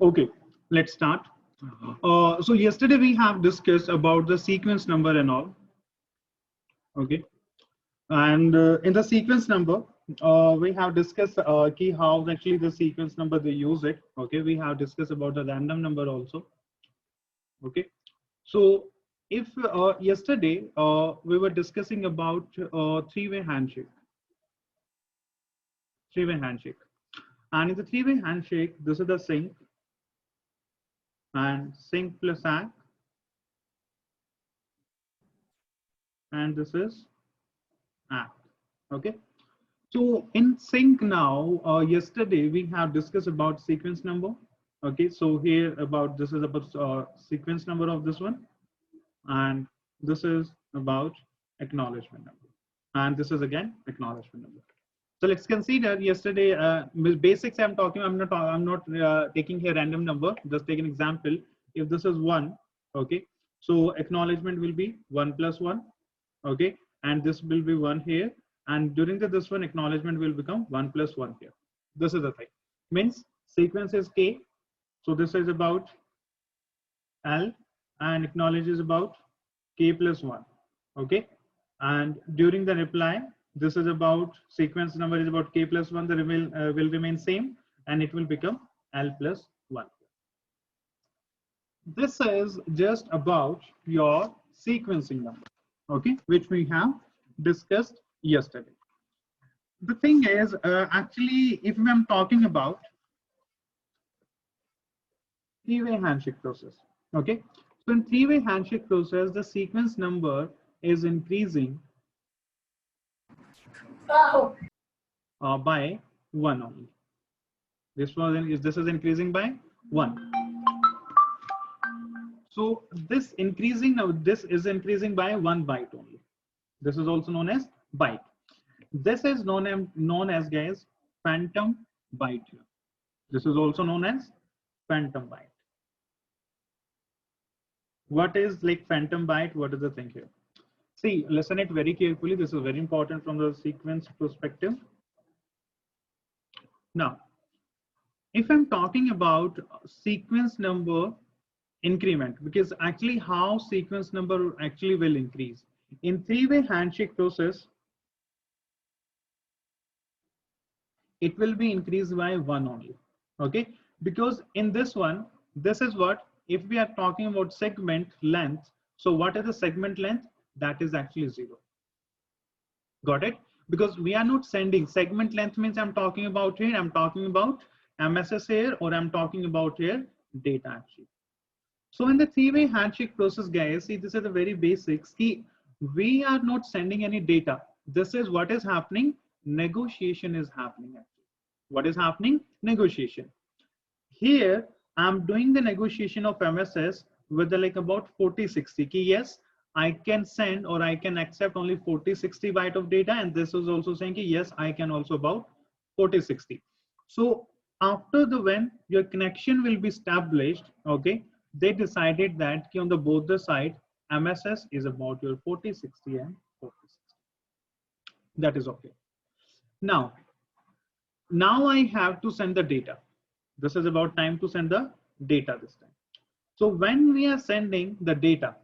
Okay, let's start. So yesterday we have discussed about the sequence number and all. Okay, and in the sequence number, we have discussed key how actually the sequence number they use it. Okay, we have discussed about the random number also. Okay, so if yesterday we were discussing about three-way handshake, and in the three-way handshake, this is the sync and sync plus ACK. And this is act. Okay, so in sync now, yesterday we have discussed about sequence number. Okay, so here about this is about sequence number of this one, and this is about acknowledgement number, and this is again acknowledgement number. So let's consider yesterday basics. I'm talking. I'm not taking here random number. Just take an example. If this is 1, okay, so acknowledgement will be 1 plus 1. Okay, and this will be 1 here, and during this one acknowledgement will become 1 plus 1 here. This is the thing, means sequence is K, so this is about L, and acknowledge is about K plus 1. Okay, and during the reply, this is about sequence number is about K plus 1, the will remain same, and it will become L plus 1. This is just about your sequencing number, okay, which we have discussed yesterday. The thing is, actually, if I'm talking about three-way handshake process, okay, so in three-way handshake process, the sequence number is increasing by 1 only. This is increasing by 1. So this increasing now, this is increasing by 1 byte only. This is also known as byte. This is known as guys phantom byte here. This is also known as phantom byte. What is like phantom byte? What is the thing here? See, listen it very carefully. This is very important from the sequence perspective. Now, if I'm talking about sequence number increment, because actually how sequence number actually will increase in three-way handshake process, it will be increased by 1 only. Okay, because in this one, this is what, if we are talking about segment length, so what is the segment length? That is actually 0. Got it? Because we are not sending segment length, means I'm talking about here, I'm talking about MSS here, or I'm talking about here data actually. So in the three-way handshake process, guys, see, this is the very basics. See, we are not sending any data. This is what is happening. Negotiation is happening actually. What is happening? Negotiation. Here, I'm doing the negotiation of MSS with the like about 4060. Yes, I can send or I can accept only 4060 byte of data, and this is also saying yes, I can also about 4060. So after the when your connection will be established, okay, they decided that on the both the side MSS is about your 4060 and 4060. That is okay. Now I have to send the data. This is about time to send the data this time. So when we are sending the data,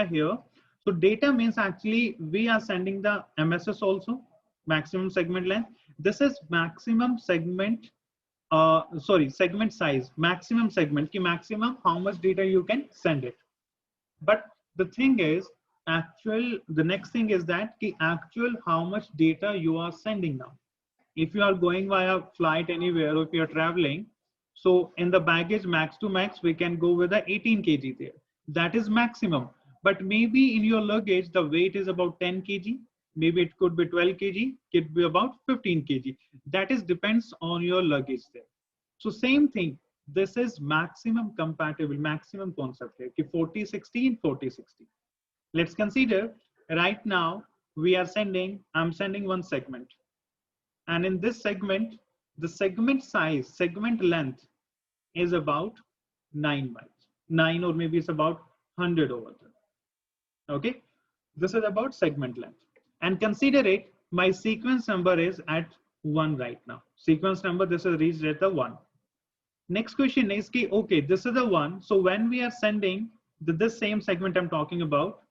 here, so data means actually we are sending the MSS also, maximum segment length. This is maximum segment, segment size, maximum segment, maximum how much data you can send it. But the thing is, the next thing is that actual how much data you are sending now. If you are going via flight anywhere, or if you are traveling, so in the baggage max to max, we can go with the 18 kg there. That is maximum. But maybe in your luggage, the weight is about 10 kg. Maybe it could be 12 kg, it could be about 15 kg. That is depends on your luggage there. So same thing, this is maximum compatible, maximum concept here, 4060 and 4060. Let's consider right now I'm sending one segment. And in this segment, the segment size, segment length is about 9 bytes. 9 or maybe it's about 100 over there. Okay, this is about segment length. And consider it, my sequence number is at 1 right now. Sequence number, this is reached at the 1. Next question is, okay, this is the one. So when we are sending this same segment I'm talking about,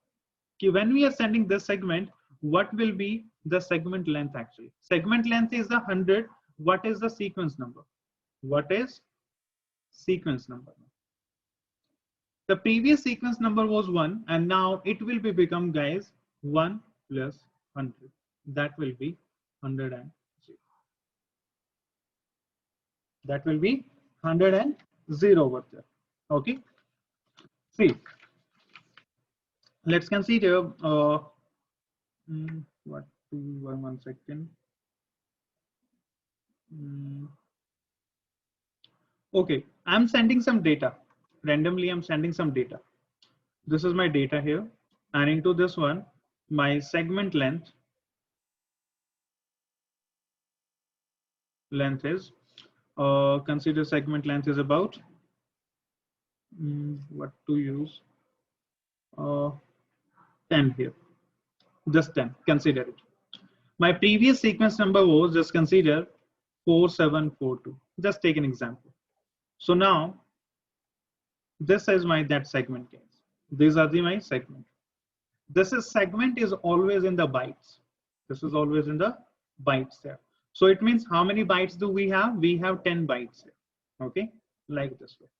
when we are sending this segment, what will be the segment length actually? Segment length is the 100. What is the sequence number? What is sequence number? The previous sequence number was 1, and now it will be become, guys, 1 plus 100. That will be 100 and 0. That will be 100 and 0 over there. Okay. See, let's consider what, 1 second. Okay, I'm sending some data. Randomly, I'm sending some data. This is my data here. And into this one, my segment length is, consider segment length is about, what to use, 10 here. Just 10, consider it. My previous sequence number was, just consider 4742. Just take an example. So now, this is my that segment case. These are my segment. This is segment is always in the bytes. This is always in the bytes there. So it means how many bytes do we have? We have 10 bytes here. Okay, like this way.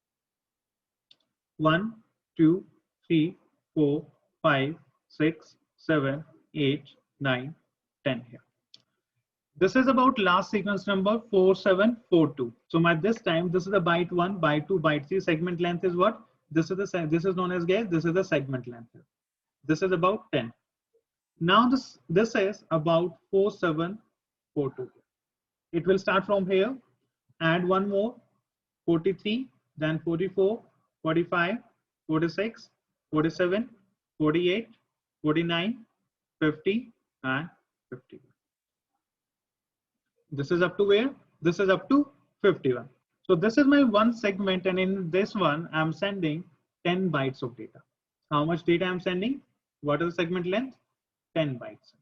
1, 2, 3, 4, 5, 6, 7, 8, 9, 10 here. This is about last sequence number 4742. So my this time, this is the byte 1, byte 2, byte 3. Segment length is what? This is known as, guys, this is the segment length. This is about 10. Now this is about 4742. It will start from here, add one more, 43, then 44, 45, 46, 47, 48, 49, 50, and 51. This is up to where? This is up to 51. So this is my one segment, and in this one, I'm sending 10 bytes of data. How much data I'm sending? What is the segment length? 10 bytes.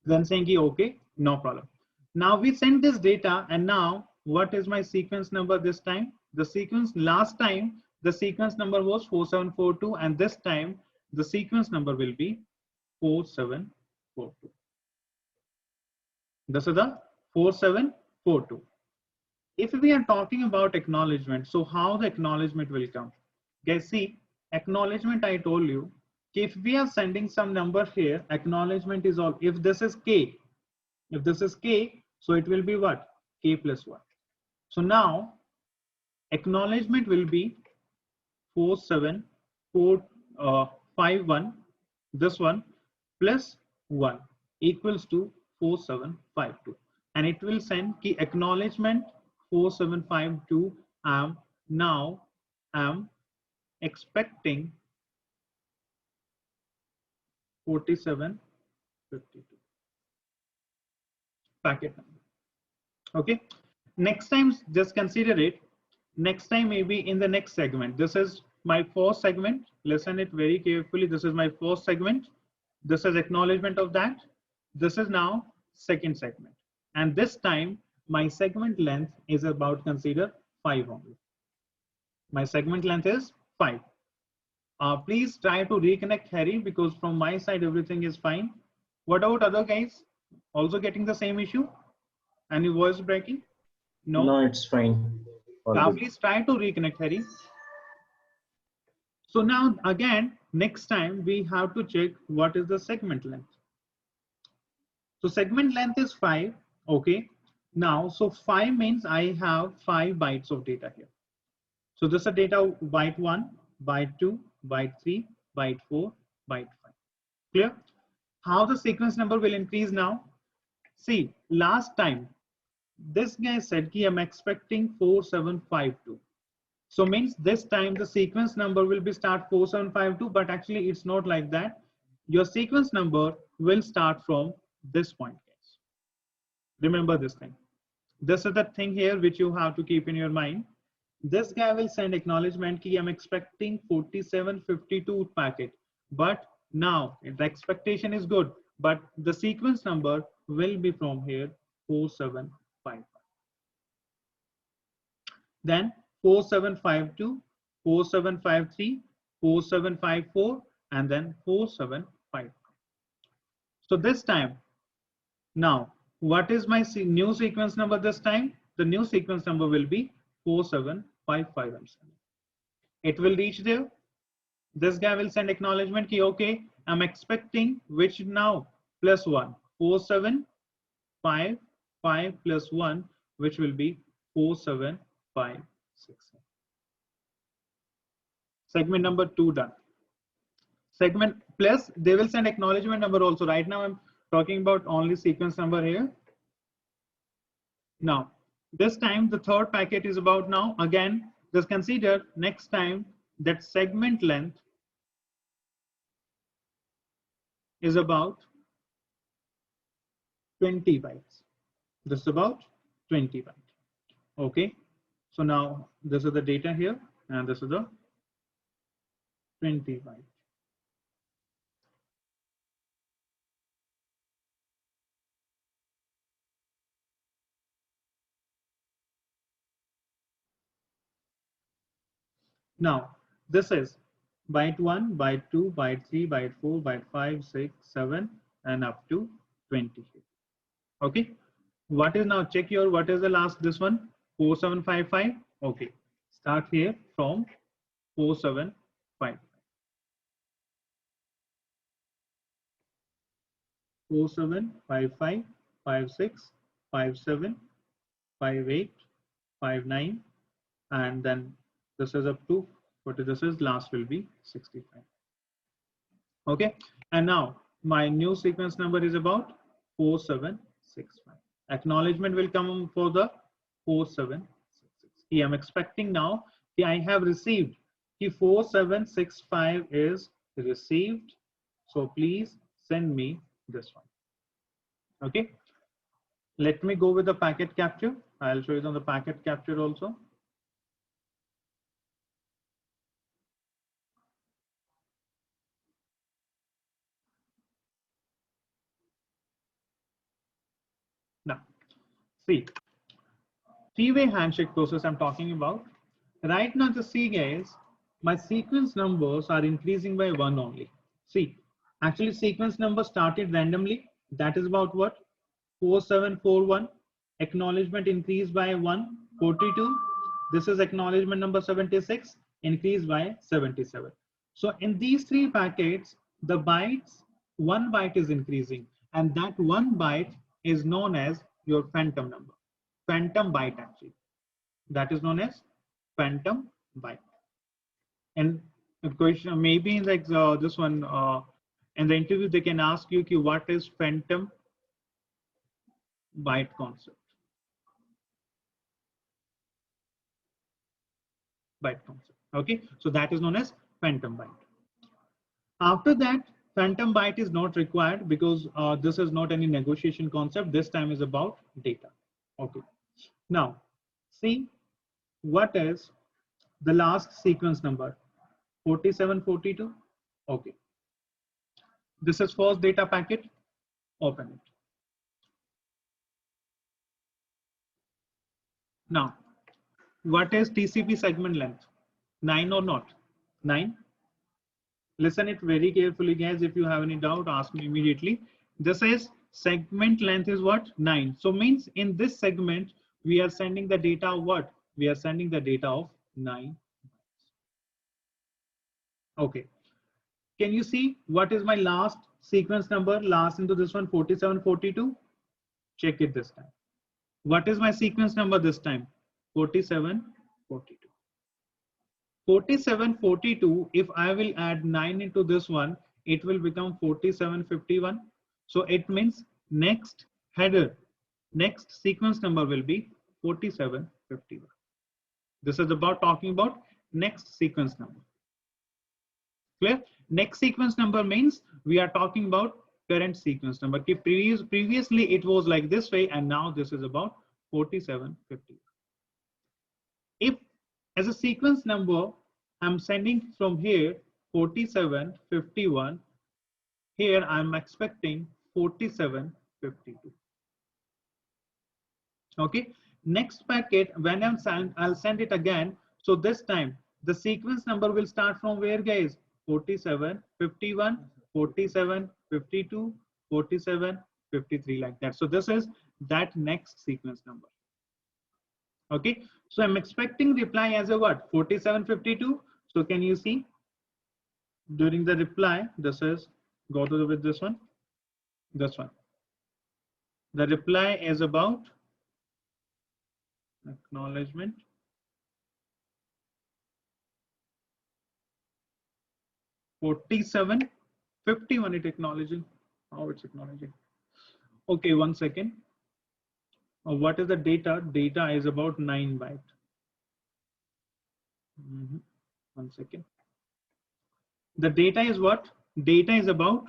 Then saying, okay, no problem. Now we send this data, and now what is my sequence number this time? The sequence last time, the sequence number was 4742, and this time the sequence number will be 4742. This is the 4742. If we are talking about acknowledgement, so how the acknowledgement will come? Guys, see, acknowledgement, I told you, if we are sending some number here, acknowledgement is all. If this is K, so it will be what? K plus 1. So now acknowledgement will be 47451, this one plus 1 equals to 4752, and it will send key acknowledgement 4752. Now I'm expecting 4752 packet number. Okay, next time just consider it. Next time maybe in the next segment. This is my first segment. Listen it very carefully. This is my first segment. This is acknowledgement of that. This is now second segment, and this time my segment length is about, consider, 5 only. My segment length is 5. Please try to reconnect Harry, because from my side everything is fine. What about other guys? Also getting the same issue? Any voice breaking? No, it's fine. Please try to reconnect, Harry. So now again, next time we have to check what is the segment length. So segment length is 5. Okay. Now, so 5 means I have 5 bytes of data here. So this is data byte 1, byte 2, byte 3, byte 4, byte 5. Clear? How the sequence number will increase now? See, last time this guy said ki I'm expecting 4752. So means this time the sequence number will be start 4752, but actually it's not like that. Your sequence number will start from this point, guys. Remember this thing. This is the thing here which you have to keep in your mind. This guy will send acknowledgement ki I'm expecting 4752 packet, but now the expectation is good, but the sequence number will be from here 4755. Then 4752, 4753, 4754, and then 4755. So this time, now, what is my new sequence number this time? The new sequence number will be 4755. It will reach there. This guy will send acknowledgement ki okay, I'm expecting which now plus 1, 4755 plus 1, which will be 4756. Segment number 2 done. Segment plus they will send acknowledgement number also. Right now I'm talking about only sequence number here. Now this time the third packet is about now again just consider next time that segment length is about 20 bytes. This is about 20 bytes. Okay, so now this is the data here and this is the 20 bytes. Now this is byte 1, byte 2, byte 3, byte 4, byte 5, 6, 7, and up to 20. Okay, what is now check your what is the last this one 4755. Okay, start here from 4755. 4755, 56, 57, 58, 59, and then this is up to what this is last will be 65. Okay, and now my new sequence number is about 4765. Acknowledgement will come for the 4766. I'm expecting now I have received 4765 is received, so please send me this one. Okay, let me go with the packet capture. I'll show you on the packet capture also. Now see, three-way handshake process I'm talking about. Right now, just see guys, my sequence numbers are increasing by 1 only. See, actually sequence number started randomly. That is about what? 4741. Acknowledgement increased by 1, 42. This is acknowledgement number 76, increased by 77. So in these three packets, the bytes, 1 byte is increasing, and that 1 byte is known as your phantom number. Phantom byte actually. That is known as phantom byte. And the question maybe in like this one in the interview they can ask you what is phantom byte concept. Byte concept. Okay, so that is known as phantom byte. After that, phantom byte is not required because this is not any negotiation concept. This time is about data. Okay. Now, see what is the last sequence number 4742. Okay, this is first data packet. Open it. Now what is TCP segment length? 9 or not? 9. Listen it very carefully guys. If you have any doubt, ask me immediately. This is segment length is what? 9. So means in this segment we are sending the data of what? We are sending the data of 9. Okay, can you see what is my last sequence number last into this one 4742? Check it this time. What is my sequence number this time? 4742. 4742, if I will add 9 into this one, it will become 4751. So it means next header, next sequence number will be 4751. This is about talking about next sequence number. Clear? Next sequence number means we are talking about current sequence number. Previously it was like this way and now this is about 4750. If as a sequence number I'm sending from here 4751, here I'm expecting 4752. Okay, next packet when I'll send it again. So this time the sequence number will start from where, guys? 47, 51, 47, 52, 47, 53, like that. So this is that next sequence number. Okay, so I'm expecting reply as a what? 4752. So can you see during the reply, this is, go to with this one, the reply is about acknowledgement 4751. It acknowledging, how it's acknowledging. Okay, 1 second. What is the data? Data is about 9 byte. 1 second. The data is what? Data is about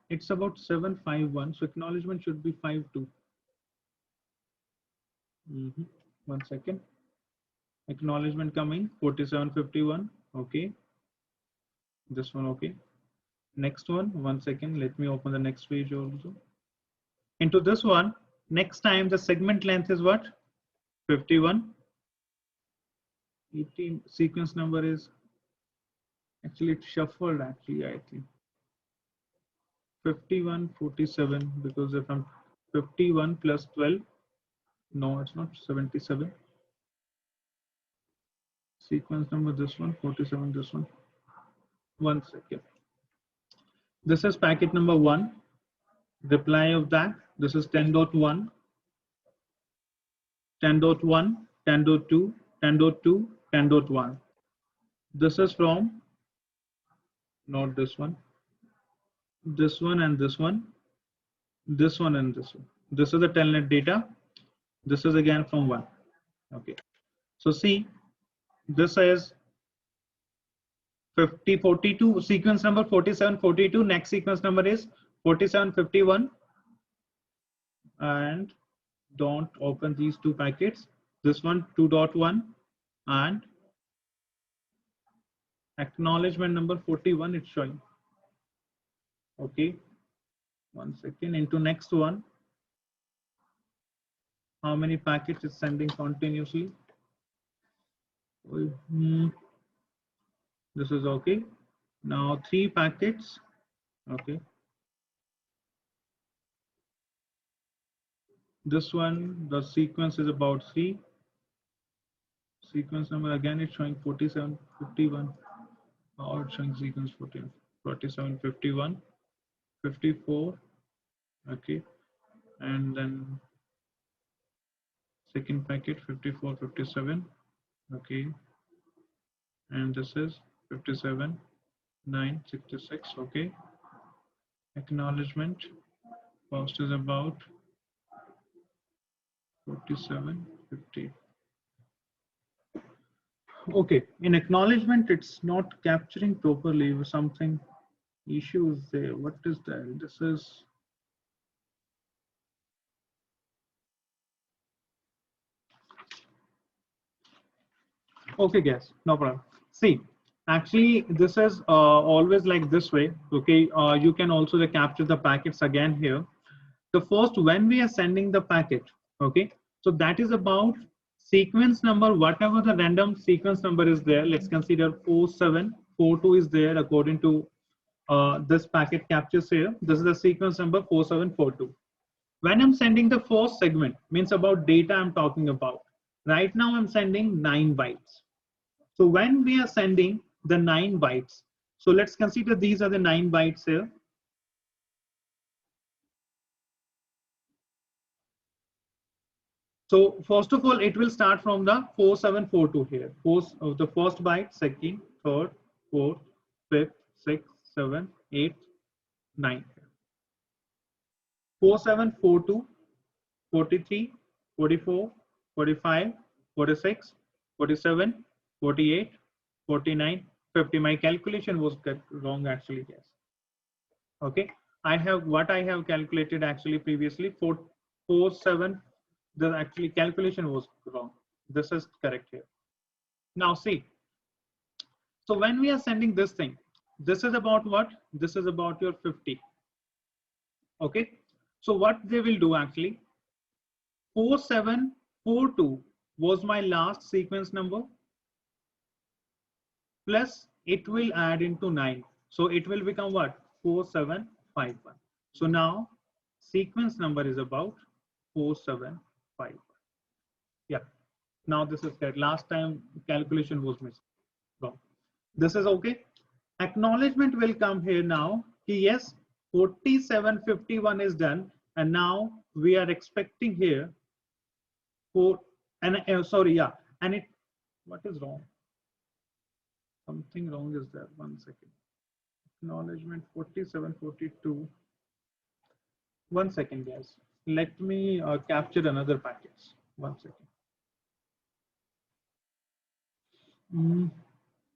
it's about 751. So acknowledgement should be 52. 1 second. Acknowledgement coming 4751. Okay, this one. Okay, next one. 1 second, let me open the next page also. Into this one, next time the segment length is what? 51. 18. Sequence number is actually it's shuffled actually, I think 51 47, because if I'm 51 plus 12, no, it's not 77. Sequence number, this one 47, this one. 1 second. This is packet number 1. Reply of that, this is 10.1, 10.1, 10.2, 10.2, 10.1. This is from, not this one, this one and this one, this one and this one. This is the telnet data. This is again from 1. Okay, so see, this is 42, sequence number 4742. Next sequence number is 4751. And don't open these two packets. This one 2.1 and acknowledgement number 41, it's showing. Okay, 1 second. Into next one, how many packets is sending continuously? This is okay. Now 3 packets. Okay, this one, the sequence is about 3. Sequence number again, it's showing 4751. Or it's showing sequence 4751, 54. Okay, and then second packet 5457. Okay, and this is 57 966. Okay, acknowledgement cost is about 4750. Okay, in acknowledgement it's not capturing properly. Something issue is there. What is that? This is, okay guys, no problem. See, actually this is always like this way. Okay, you can also capture the packets again here. The first, when we are sending the packet, okay, so that is about sequence number, whatever the random sequence number is there. Let's consider 4742 is there according to this packet captures here. This is the sequence number 4742. When I'm sending the first segment, means about data I'm talking about. Right now I'm sending 9 bytes. So when we are sending the 9 bytes, so let's consider these are the 9 bytes here. So first of all, it will start from the 4742 here. The first byte, second, third, fourth, fifth, sixth, seventh, eighth, ninth. 4742, 43, 44, 45, 46, 47, 48, 49, 50. My calculation was wrong actually, yes. Okay, I have what I have calculated actually previously 447. The actually calculation was wrong. This is correct here. Now see, so when we are sending this thing, this is about what? This is about your 50. Okay, so what they will do actually, 4742 was my last sequence number, plus it will add into 9. So it will become what? 4751. So now sequence number is about 4751. Yeah. Now this is correct. Last time calculation was missing. Wrong. This is okay. Acknowledgement will come here now. Yes, 4751 is done, and now we are expecting here for and sorry, yeah, and it what is wrong? Something wrong is there. 1 second. Acknowledgement 4742. 1 second, guys. Let me capture another package. 1 second.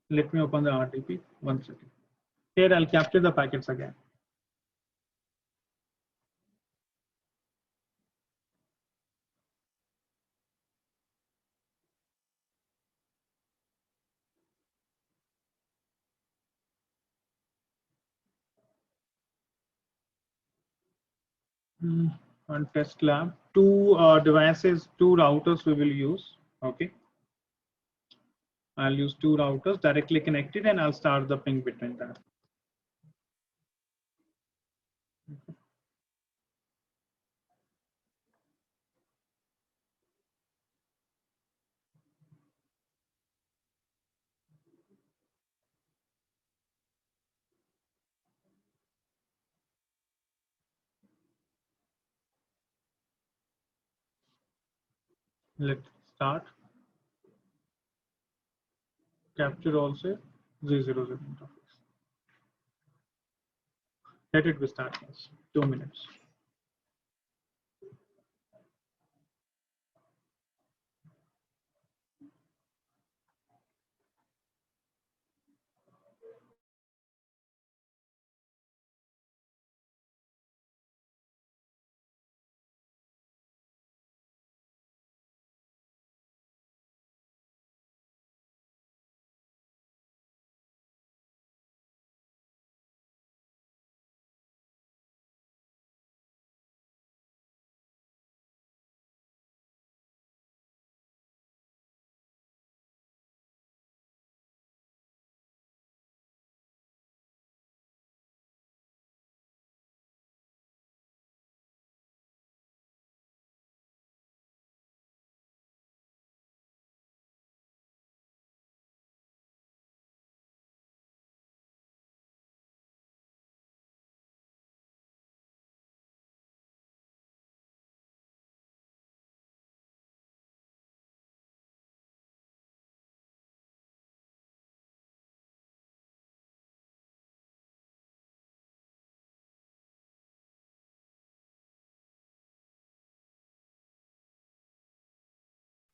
Let me open the RTP. 1 second. Here I'll capture the packets again. On test lab, two devices, two routers we will use. Okay. I'll use two routers directly connected, and I'll start the ping between them. Let's start. Capture also 000 interface. Let it be start, guys. 2 minutes.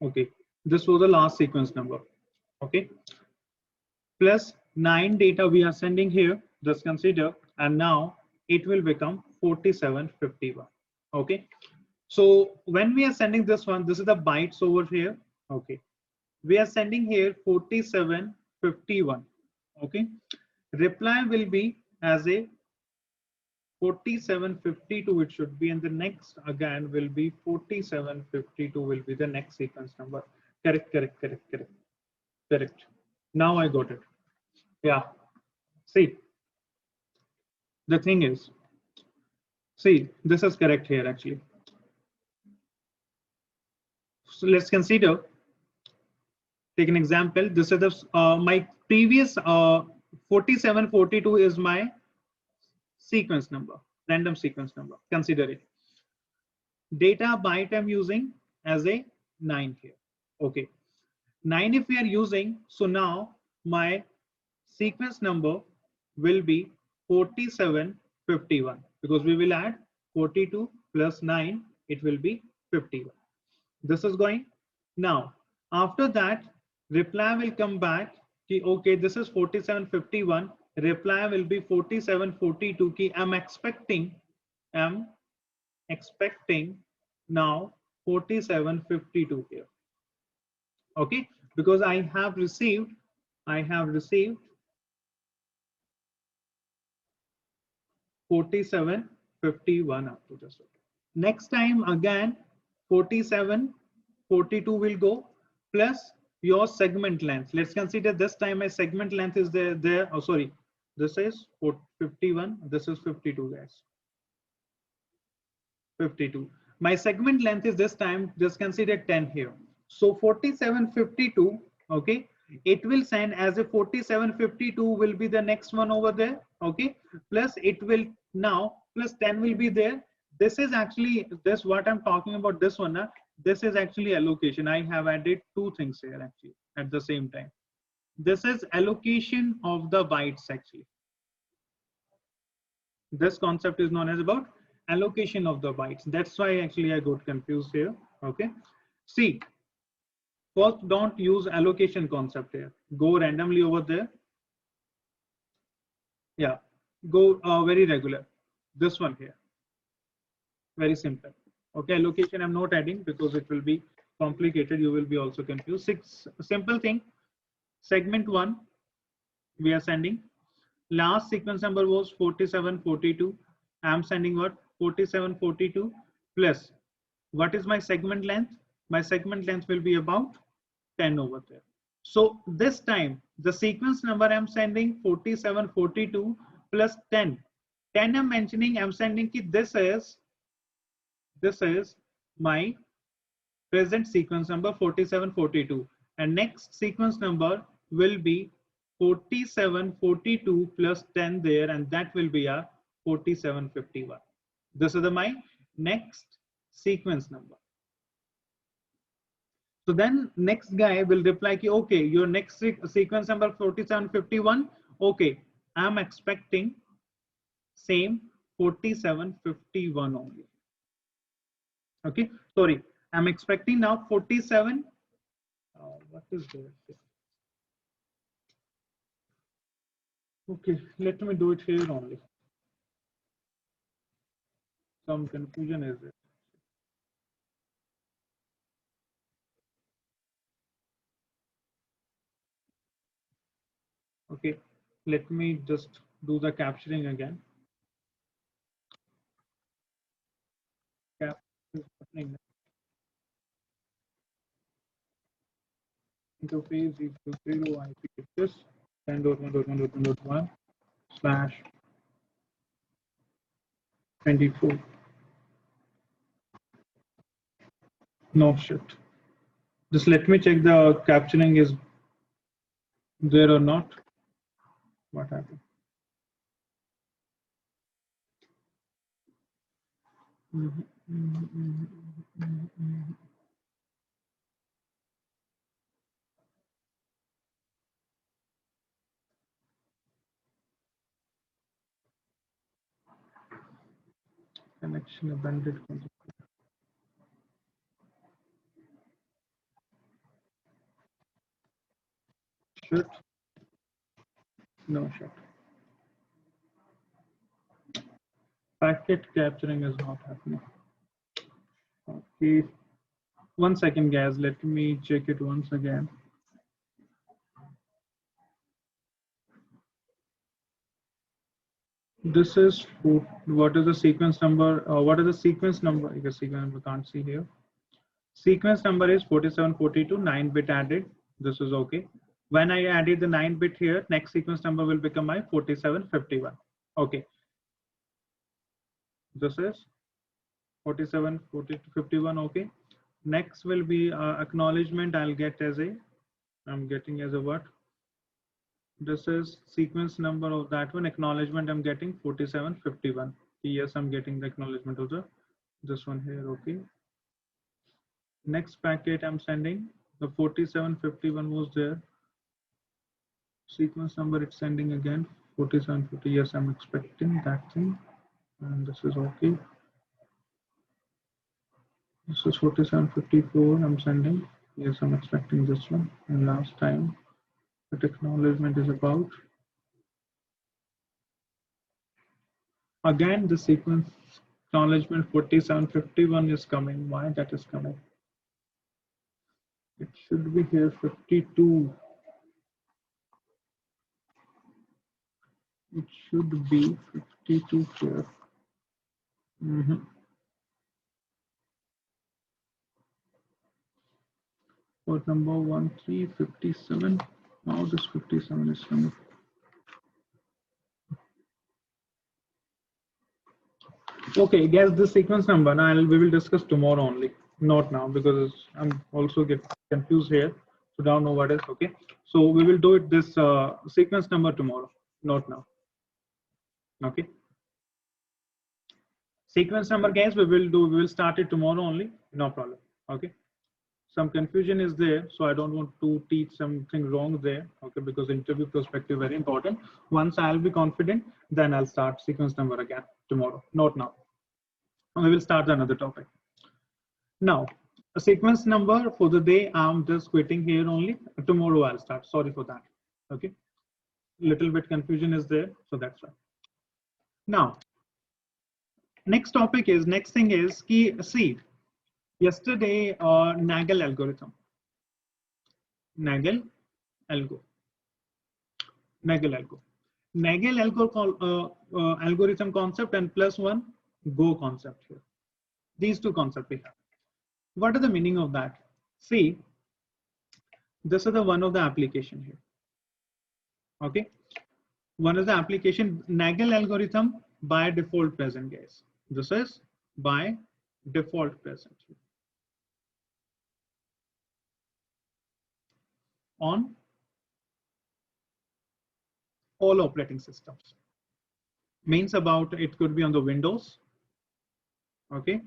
Okay, this was the last sequence number. Okay, plus 9 data we are sending here, just consider, and now it will become 4751. Okay, so when we are sending this one, this is the bytes over here. Okay, we are sending here 4751. Okay, reply will be as a 4752 it should be, and the next again will be 4752 will be the next sequence number. Correct. Now I got it. Yeah. See, the thing is, see, this is correct here actually. So let's consider, take an example. This is the my previous 4742 is my sequence number, random sequence number. Consider it. Data byte I'm using as a 9 here. Okay. 9 if we are using, so now my sequence number will be 4751 because we will add 42 plus 9, it will be 51. This is going. Now after that, reply will come back ki, okay, this is 4751, reply will be 4742 ki I'm expecting now 4752 here. Okay, because I have received 4751 up to this. Next time again 4742 will go, plus your segment length. Let's consider this time my segment length is there. Oh, sorry. This is 51. This is 52, guys. 52. My segment length is this time, just consider 10 here. So 4752, okay, it will send as a 4752 will be the next one over there, okay, plus it will now plus 10 will be there. This is actually this what I'm talking about, this one. This is actually allocation. I have added two things here actually at the same time. This is allocation of the bytes actually. This concept is known as about allocation of the bytes. That's why actually I got confused here. Okay. See, first don't use allocation concept here. Go randomly over there. Yeah. Go very regular. This one here. Very simple. Okay. Allocation I'm not adding because it will be complicated. You will be also confused. Simple thing. Segment 1 we are sending. Last sequence number was 4742. I'm sending what? 4742 plus what is my segment length? My segment length will be about 10 over there. So this time the sequence number I'm sending 4742 plus 10. 10 I'm mentioning, I'm sending ki this is my present sequence number 4742, and next sequence number will be 4742 plus 10 there, and that will be a 4751. This is my next sequence number. So then next guy will reply ki, okay, your next sequence number 4751, okay, I'm expecting same 4751 only. Okay, sorry, I'm expecting now 47. What is there? Okay, let me do it here only. Some confusion is there. Okay, let me just do the capturing again. Cap is happening. Interface equals 0 IP address 10.1.1.1.1 slash 24. No shit. Just let me check the capturing is there or not. What happened? Connection abandoned. Shit. No shit. Packet capturing is not happening. Okay. 1 second, guys. Let me check it once again. This is what is the sequence number? What is the sequence number? I guess sequence number can't see here. Sequence number is 4742, 9-bit added. This is okay. When I added the 9-bit here, next sequence number will become my 4751. Okay. This is 4751. Okay. Next will be acknowledgement. I'll get as a, I'm getting as a what? This is sequence number of that one. Acknowledgement I'm getting 4751. Yes, I'm getting the acknowledgement of the this one here. Okay. Next packet I'm sending the 4751 was there. Sequence number it's sending again 4750. Yes, I'm expecting that thing, and this is okay. This is 4754. I'm sending. Yes, I'm expecting this one. And last time the acknowledgement is about. Again, the sequence acknowledgement 4751 is coming. Why that is coming? It should be here 52. It should be 52 here. Port number 1357. Now this 57 is coming. Okay, guess the sequence number. Now we will discuss tomorrow only, not now, because I'm also get confused here. So don't know what is okay. So we will do it this sequence number tomorrow, not now. Okay. Sequence number, guys, we will start it tomorrow only, no problem. Okay. Some confusion is there, so I don't want to teach something wrong there. Okay, because interview perspective very important. Once I'll be confident, then I'll start sequence number again tomorrow, not now. We will start another topic. Now, a sequence number for the day, I'm just quitting here only. Tomorrow I'll start. Sorry for that. Okay. Little bit confusion is there, so that's why. Now, next thing is key. See, yesterday Nagel algorithm. Nagel algo. Nagel algo. Nagel algorithm concept and plus one Go concept here. These two concepts we have. What is the meaning of that? See, this is the one of the application here. Okay. One is the application Nagel algorithm by default present, guys. This is by default present here. On all operating systems. Means about it could be on the Windows. Okay.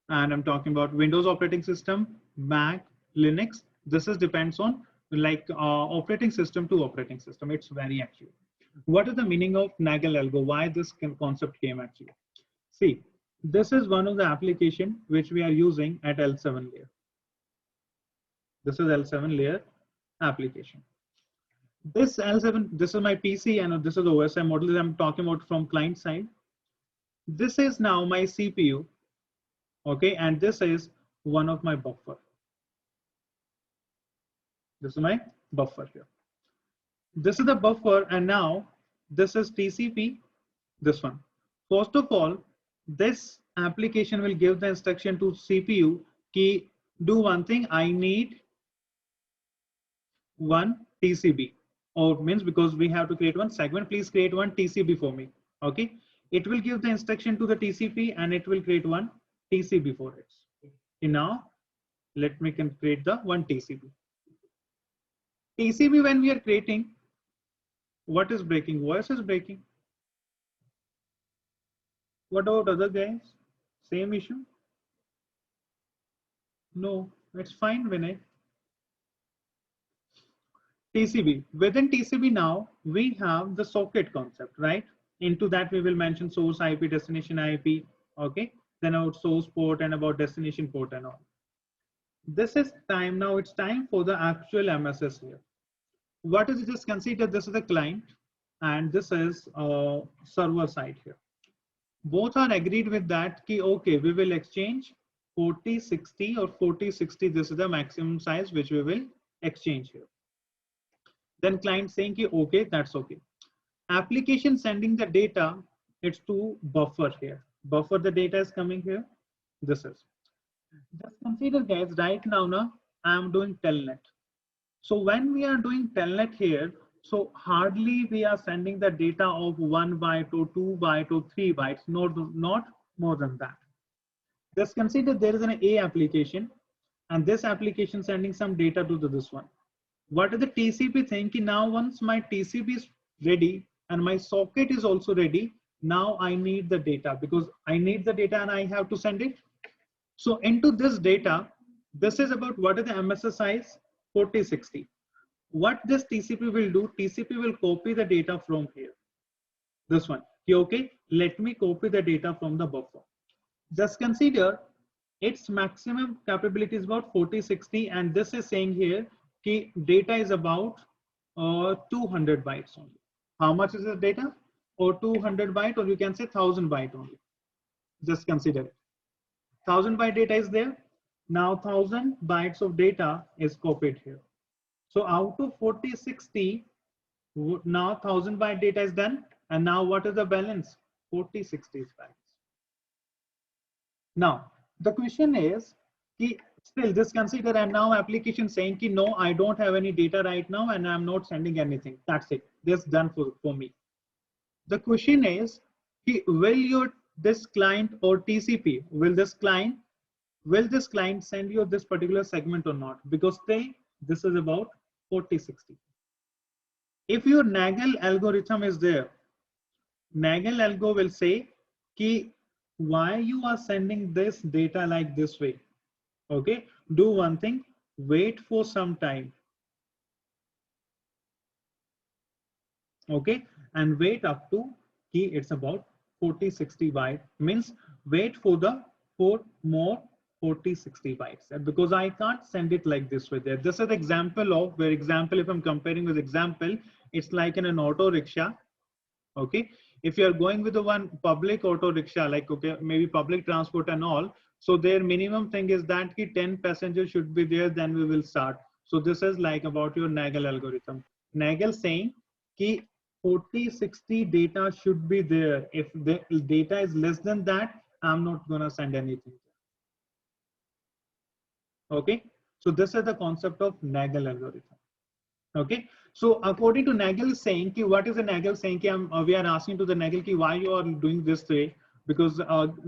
And I'm talking about Windows operating system, Mac, Linux. This is depends on like operating system to operating system. It's very accurate. What is the meaning of Nagel algo? Why this concept came actually? See, this is one of the application which we are using at L7 layer. This is L7 layer application. This L7, this is my PC and this is the OSI model that I'm talking about from client side. This is now my CPU. Okay, and this is one of my buffer. This is my buffer here. This is the buffer, and now this is TCP, this one. First of all, this application will give the instruction to CPU key, do one thing, I need one TCP, or means because we have to create one segment, please create one TCP for me. Okay, it will give the instruction to the TCP and it will create one TCP for it. Okay, now let me create the one TCP. TCP when we are creating, what is breaking? Voice is breaking. What about other guys? Same issue? No, it's fine, Vinay. TCP. Within TCP now, we have the socket concept, right? Into that we will mention source IP, destination IP, okay? Then about source port and about destination port and all. This is time, now it's time for the actual MSS here. What is it? Just consider this is the client and this is server side here. Both are agreed with that key, okay, we will exchange 4060 or 4060. This is the maximum size which we will exchange here. Then client saying ki, okay, that's okay. Application sending the data, it's to buffer here. Buffer the data is coming here. This is. Just consider guys, right now I am doing telnet. So when we are doing telnet here, so hardly we are sending the data of 1 byte or 2 byte or 3 bytes, not more than that. Just consider there is an A application and this application sending some data to this one. What is the TCP thinking? Now once my TCP is ready and my socket is also ready, now I need the data because I need the data and I have to send it. So into this data, this is about what is the MSS size 4060. What this TCP will do, TCP will copy the data from here. This one, okay, let me copy the data from the buffer. Just consider its maximum capability is about 4060 and this is saying here कि data is about 200 bytes only. How much is the data? Or 200 byte, or you can say 1000 byte only. Just consider it. 1000 byte data is there. Now 1000 bytes of data is copied here. So out of 4060, now 1000 byte data is done. And now what is the balance? 4060 bytes. Now the question is, Still, just consider, and now application saying ki no, I don't have any data right now and I'm not sending anything. That's it. This done for me. The question is, will your this client or TCP, will this client send you this particular segment or not? Because this is about 4060. If your Nagel algorithm is there, Nagel algo will say ki why you are sending this data like this way. Okay, do one thing, wait for some time. Okay, and wait up to key it's about 4060 byte, means wait for more 4060 bytes, because I can't send it like this way there. This is example of where example, if I'm comparing with example, it's like in an auto rickshaw. Okay, if you are going with the one public auto rickshaw, like okay, maybe public transport and all, so their minimum thing is that 10 passengers should be there, then we will start. So this is like about your Nagel algorithm. Nagel saying ki 4060 data should be there. If the data is less than that, I'm not gonna send anything. Okay, so this is the concept of Nagel algorithm. Okay, so according to Nagel saying ki what is the Nagel saying ki we are asking to the Nagel ki why you are doing this way, because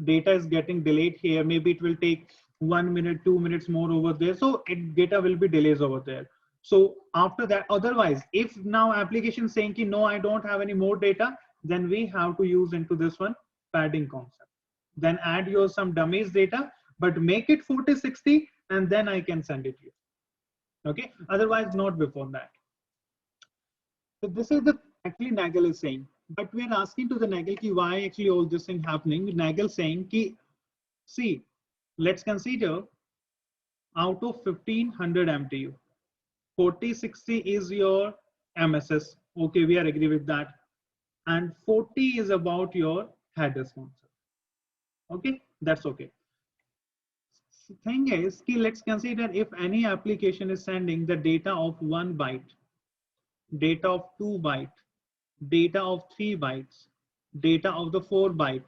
data is getting delayed here. Maybe it will take 1 minute, 2 minutes more over there, so data will be delays over there. So after that, otherwise, if now application saying ki no, I don't have any more data, then we have to use into this one padding concept. Then add your some dummies data, but make it 4060, and then I can send it to you. Okay, otherwise not before that. So this is the actually Nagel is saying, but we are asking to the Nagel ki why actually all this thing happening. Nagel saying ki, see, let's consider out of 1500 MTU, 4060 is your MSS. Okay, we are agree with that, and 40 is about your headers concept. Okay, that's okay. Thing is, ki let's consider if any application is sending the data of 1 byte, data of 2 byte, data of 3 bytes, data of the 4 byte.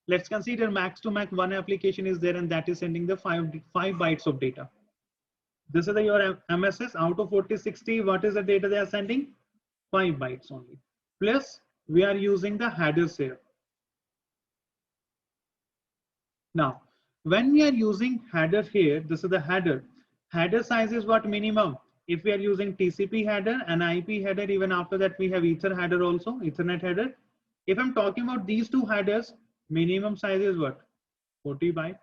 Let's consider max to max one application is there and that is sending the 5 bytes of data. This is your MSS out of 4060. What is the data they are sending? 5 bytes only. Plus we are using the headers here. Now, when we are using header here, this is the header. Header size is what minimum? If we are using TCP header and IP header, even after that we have Ether header also, Ethernet header. If I'm talking about these two headers, minimum size is what? 40 byte.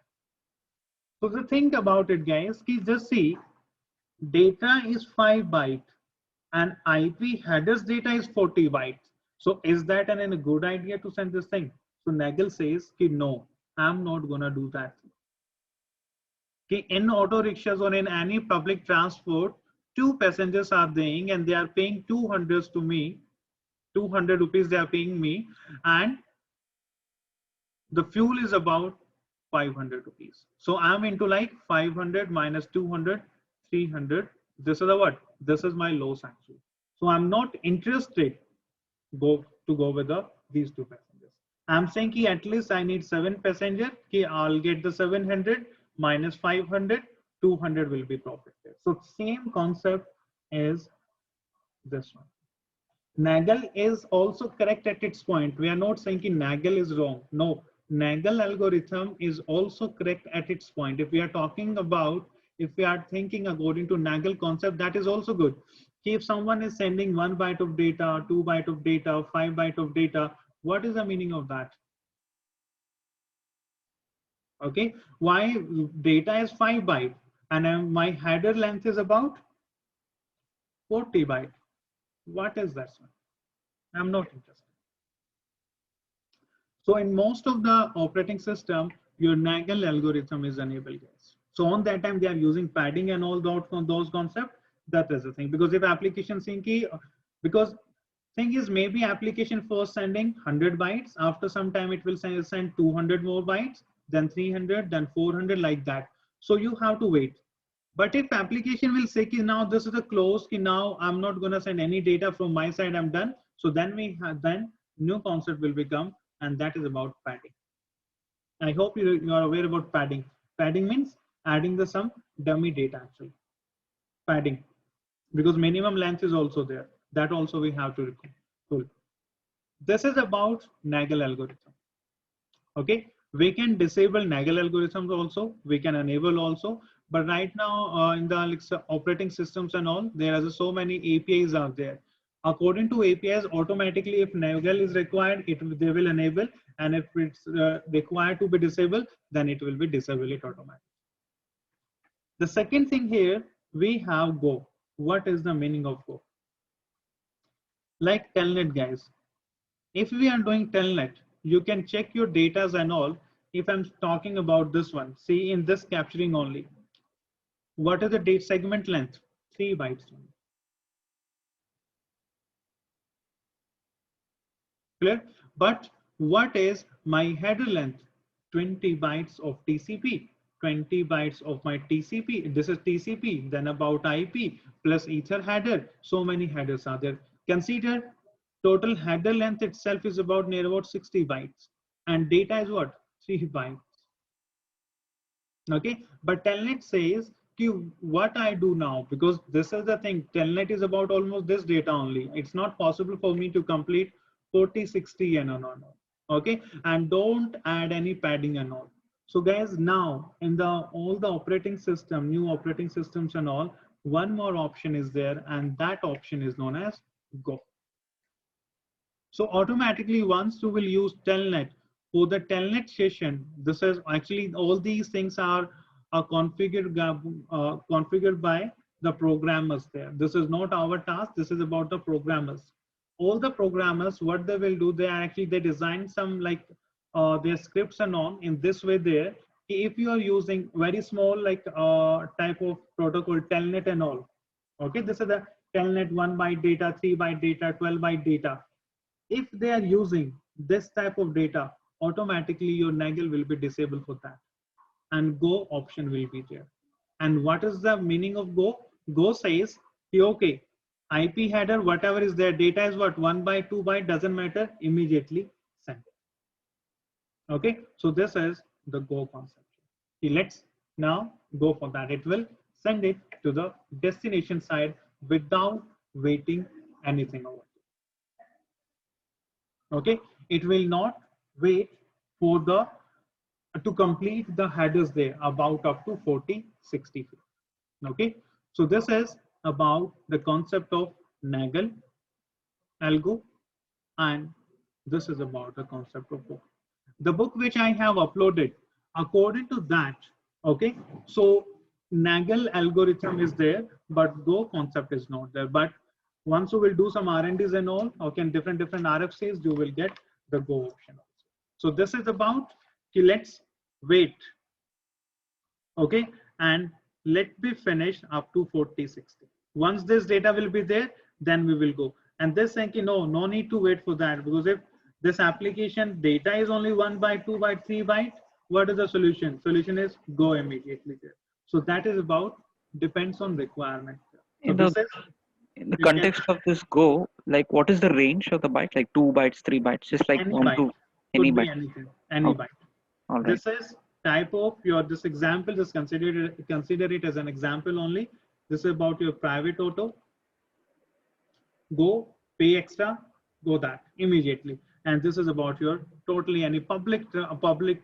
So the thing about it, guys, just see, data is 5 byte and IP headers data is 40 bytes. So is that a good idea to send this thing? So Nagel says, no, I'm not gonna do that. In auto rickshaws or in any public transport, 2 passengers are there and they are paying 200 to me, 200 rupees they are paying me, and the fuel is about 500 rupees. So I'm into like 500 minus 200, 300. This is the what? This is my loss actually. So I'm not interested to go with these 2 passengers. I'm saying ki at least I need 7 passenger. Ki I'll get the 700 minus 500, 200 will be profit there. So same concept is this one. Nagel is also correct at its point. We are not saying ki Nagel is wrong. No, Nagel algorithm is also correct at its point. If we are talking about, if we are thinking according to Nagel concept, that is also good. If someone is sending 1 byte of data, 2 byte of data, 5 byte of data, what is the meaning of that? Okay, why data is 5 byte and my header length is about 40 byte? What is that one? I'm not interested. So in most of the operating system, your Nagel algorithm is enabled, guys. So on that time, they are using padding and all those concepts. That is the thing. Because if application syncing, because thing is maybe application first sending 100 bytes. After some time, it will send 200 more bytes, then 300, then 400 like that. So you have to wait. But if application will say now this is a close, now I'm not going to send any data from my side, I'm done. So then then new concept will become, and that is about padding. I hope you are aware about padding. Padding means adding the some dummy data actually, padding, because minimum length is also there. That also we have to recall. Cool. This is about Nagel algorithm. Okay, we can disable Nagel algorithms also, we can enable also, but right now in the operating systems and all, there are so many APIs out there. According to APIs, automatically if Nagel is required, they will enable, and if it's required to be disabled, then it will be disable it automatically. The second thing here, we have Go. What is the meaning of Go? Like Telnet, guys. If we are doing Telnet, you can check your datas and all. If I'm talking about this one, see in this capturing only, what is the date segment length? 3 bytes. Clear? But what is my header length? 20 bytes of TCP. 20 bytes of my TCP. This is TCP, then about IP plus ether header. So many headers are there. Consider total header length itself is about near about 60 bytes, and data is what? 3 bytes. Okay, but Telnet says what I do now, because this is the thing, Telnet is about almost this data only. It's not possible for me to complete 40, 60 and all. Okay, and don't add any padding and all. So guys, now in the all the operating system, new operating systems and all, one more option is there, and that option is known as Go. So automatically once you will use Telnet for the Telnet session, this is actually all these things are configured by the programmers there. This is not our task. This is about the programmers. All the programmers, what they will do, they design some like their scripts and on in this way there. If you are using very small like type of protocol, Telnet and all, okay, this is the Telnet 1 byte data, 3 byte data, 12 byte data. If they are using this type of data, automatically your Nagel will be disabled for that, and Go option will be there. And what is the meaning of Go? Go says, okay, IP header, whatever is there, data is what, 1 byte, 2 byte, doesn't matter, immediately send. Okay, so this is the Go concept. Okay, let's now go for that. It will send it to the destination side without waiting anything over. Okay, it will not wait for the to complete the headers there about up to 40, 60. Okay, so this is about the concept of Nagel algo, and this is about the concept of Go. The book which I have uploaded, according to that, okay, so Nagel algorithm is there, but Go concept is not there. But once you will do some R&Ds and all, okay, in different RFCs, you will get the Go option also. So this is about, okay, let's wait, okay, and let me finish up to 40, 60. Once this data will be there, then we will go. And this saying, no need to wait for that, because if this application data is only 1 byte, 2 byte, 3 byte, what is the solution? Solution is Go immediately there. So that is about, depends on requirement. So in the context of this Go, like what is the range of the byte? Like 2 bytes, 3 bytes, just like any 1 byte. to any byte. Anything, any byte. All right. This is type of your, this example, just consider it as an example only. This is about your private auto. Go, pay extra, go that immediately. And this is about your totally any public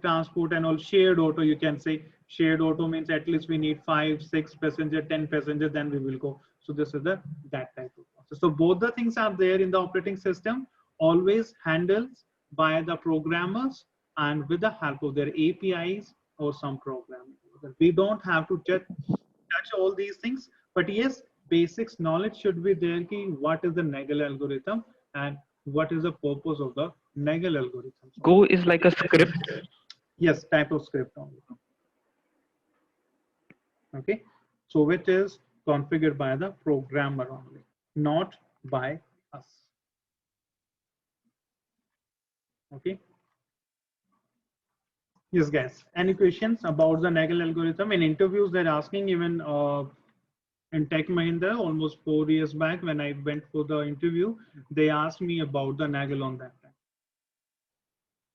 transport and all, shared auto. You can say shared auto means at least we need 5, 6 passenger, 10 passenger, then we will go. So this is that type of process. So both the things are there in the operating system, always handles by the programmers and with the help of their APIs or some programming. We don't have to touch all these things, but yes, basics knowledge should be there. What is the Nagel algorithm and what is the purpose of the Nagel algorithm? Go is like a script. Yes, type of script only. Okay, so which is configured by the programmer only, not by us. Okay. Yes, guys. Any questions about the Nagel algorithm? In interviews, they're asking, even in Tech Mahindra, almost 4 years back, when I went for the interview, they asked me about the Nagel on that time.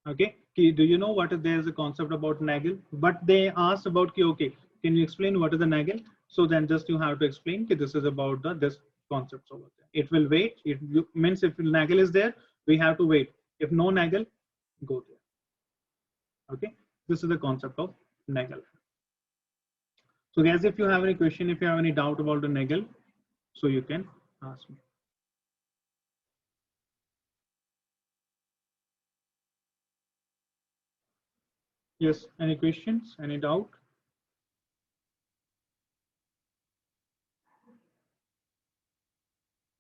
Okay, do you know what there's a concept about Nagel? But they asked about, okay, can you explain what is the naggle? So then just you have to explain that this is about this concepts over there. It will wait. It means if naggle is there, we have to wait. If no naggle, go there. Okay, this is the concept of naggle. So guys, if you have any question, if you have any doubt about the naggle, so you can ask me. Yes, any questions, any doubt?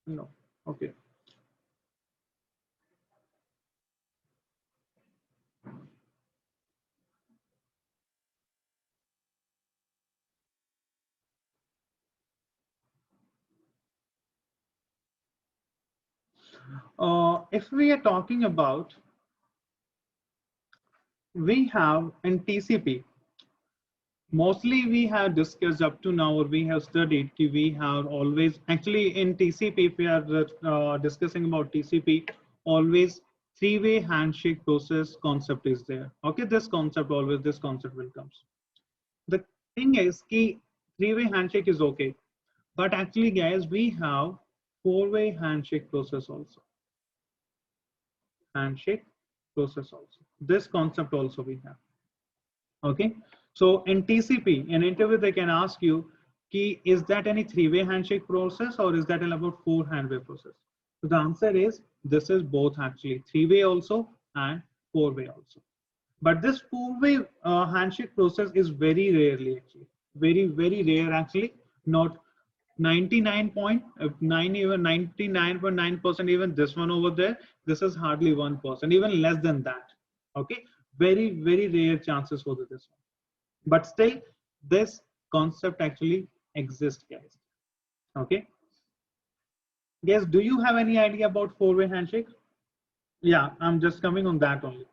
No, okay. If we are talking about, we have in TCP, mostly we have discussed up to now, or we have studied, we have always, actually in TCP, if we are discussing about TCP, always three-way handshake process concept is there. Okay, this concept will come. The thing is, three-way handshake is okay, but actually guys, we have four-way handshake process also. Handshake process also. This concept also we have. Okay, so in TCP, in interview, they can ask you, is that any three-way handshake process or is that about four-handway process? So the answer is this is both actually, three-way also and four-way also. But this four-way handshake process is very rarely actually, very rare actually, not 99.9, even 99.9%, even this one over there, this is hardly 1%, even less than that. Okay, very rare chances for this one. But still, this concept actually exists, guys. Okay, guys, do you have any idea about four-way handshake? Yeah, I'm just coming on that only.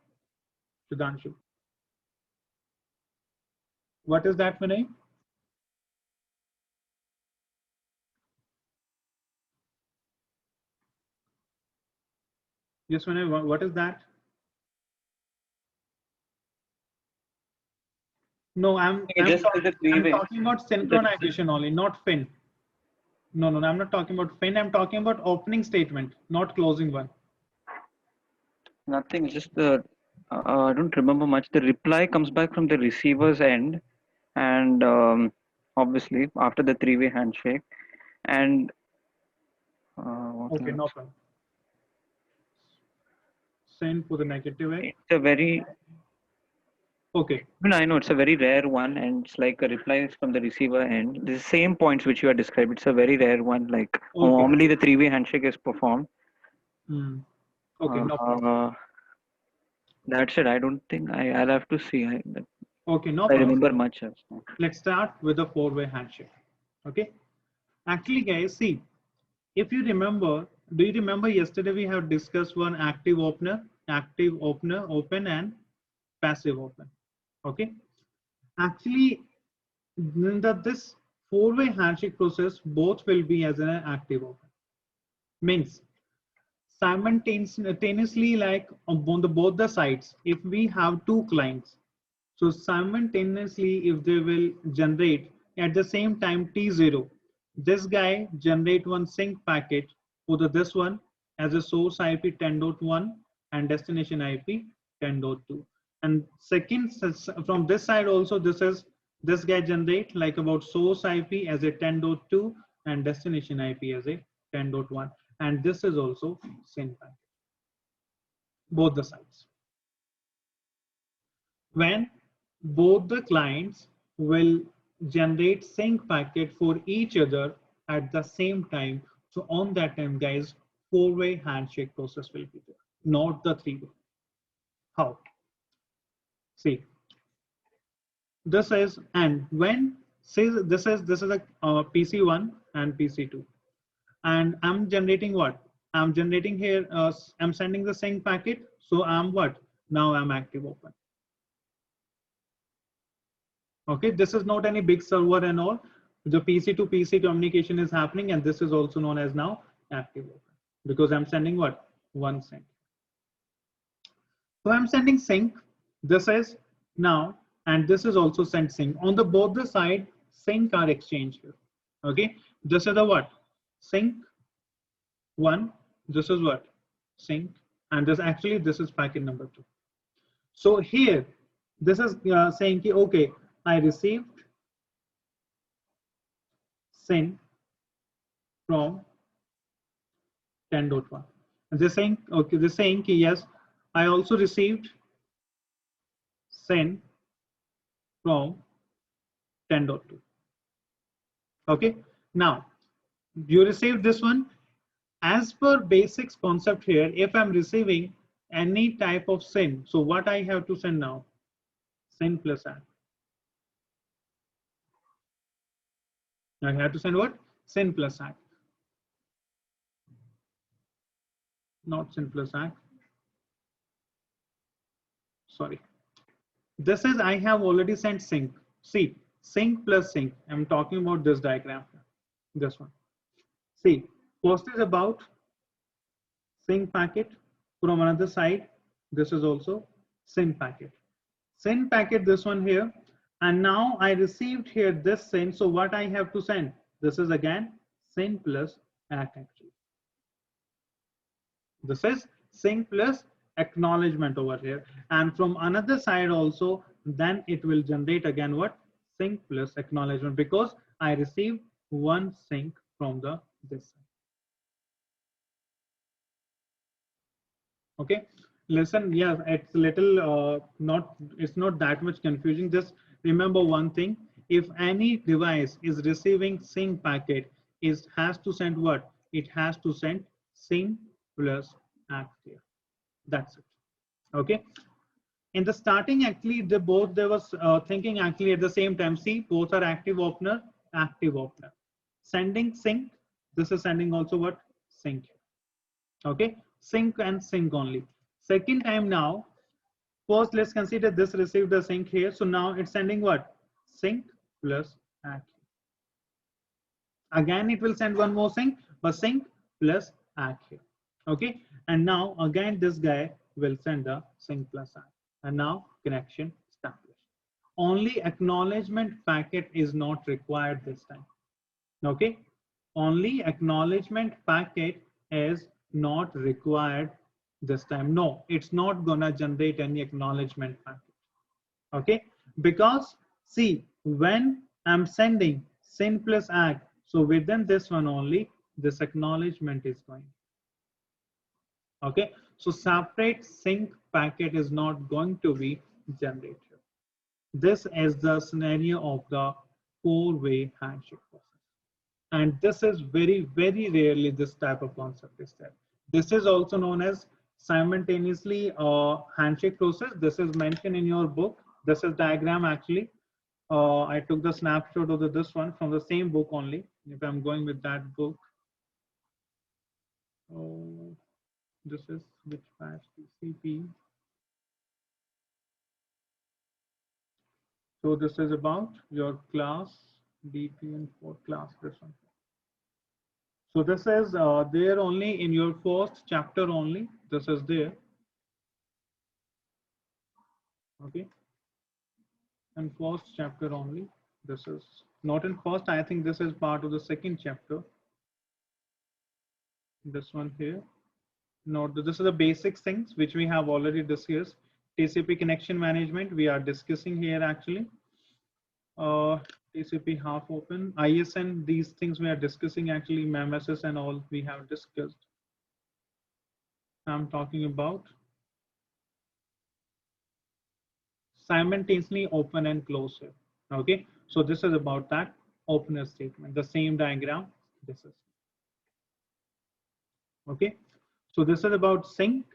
Sudhanshu, what is that, Vinay? Yes, Vinay, what is that? No, I'm talking about synchronization only, not fin. No, I'm not talking about fin. I'm talking about opening statement, not closing one. Nothing, just the I don't remember much. The reply comes back from the receiver's end, and obviously after the three-way handshake, and Okay, no problem. Send for the negative way. It's a very okay. I know it's a very rare one, and it's like a reply from the receiver end. The same points which you are described. It's a very rare one. Like normally the three-way handshake is performed. Okay, no problem. That's it. I don't think I'll have to see. Okay, no I problem. remember much. Let's start with the four-way handshake. Okay. Actually, guys, see, if you remember, do you remember yesterday we have discussed one active opener, open, and passive open. Okay. Actually, this four-way handshake process both will be as an active open. Means simultaneously, like on both the sides, if we have two clients, so simultaneously if they will generate at the same time T0, this guy generate one sync packet for this one as a source IP 10.1 and destination IP 10.2, and second from this side also, this guy generate like about source IP as a 10.2 and destination IP as a 10.1, and this is also sync packet, both the sides. When both the clients will generate sync packet for each other at the same time, so on that time, guys, four-way handshake process will be there, not the three-way. How? See, this is, and when say this is a PC1 and PC2, and I'm generating what? I'm generating here, I'm sending the sync packet, so I'm what? Now I'm active open. Okay, this is not any big server and all. The PC to PC communication is happening, and this is also known as now active open, because I'm sending what? One sync. So I'm sending sync. This is now and this is also sent sync. On the both the side, sync are exchanged here. Okay, this is the what? Sync 1, this is what? Sync, and this is packet number 2. So here, this is saying, okay, I received send from 10.1. And they're saying, okay, they're saying, yes, I also received send from 10.2. Okay, now you received this one. As per basics concept here, if I'm receiving any type of send, so what I have to send now? Send plus add. I have to send what? Send plus add. Not send plus add. Sorry. This is, I have already sent sync. See, sync plus sync. I'm talking about this diagram here. This one. See, first is about sync packet. From another side, this is also send packet. Send packet, this one here. And now I received here this send. So what I have to send? This is again send plus act actually. This is sync plus acknowledgement over here. And from another side also, then it will generate again what? Sync plus acknowledgement, because I received one sync from the this side. Okay, listen, yeah, it's little it's not that much confusing. Just remember one thing: if any device is receiving sync packet, has to send what? It has to send sync plus act here. That's it. Okay. In the starting, actually, they was thinking actually at the same time. See, both are active opener, active opener. Sending sync. This is sending also what? Sync. Okay, sync and sync only. Second time now, first let's consider this received a sync here. So now it's sending what? Sync plus act. Again, it will send one more sync, but sync plus act here. Okay, and now again this guy will send a sync plus act. And now connection established. Only acknowledgement packet is not required this time. Okay, only acknowledgement packet is not required this time. No, it's not gonna generate any acknowledgement packet. Okay, because see, when I'm sending send plus act, so within this one only this acknowledgement is going. Okay, so separate sync packet is not going to be generated. This is the scenario of the four-way handshake process. And this is very rarely this type of concept is there. This is also known as simultaneously handshake process. This is mentioned in your book. This is diagram actually. I took the snapshot of this one from the same book only. If I'm going with that book, this is which patch? TCP. So this is about your class DPN for class this one. So this is there only in your first chapter only. This is there. Okay. And first chapter only. This is not in first. I think this is part of the second chapter. This one here. Note that this is the basic things which we have already discussed. TCP connection management we are discussing here actually. TCP half open, ISN, these things we are discussing actually, MMSs and all we have discussed. I'm talking about simultaneously open and close here. Okay, so this is about that opener statement, the same diagram. This is okay. So this is about sync.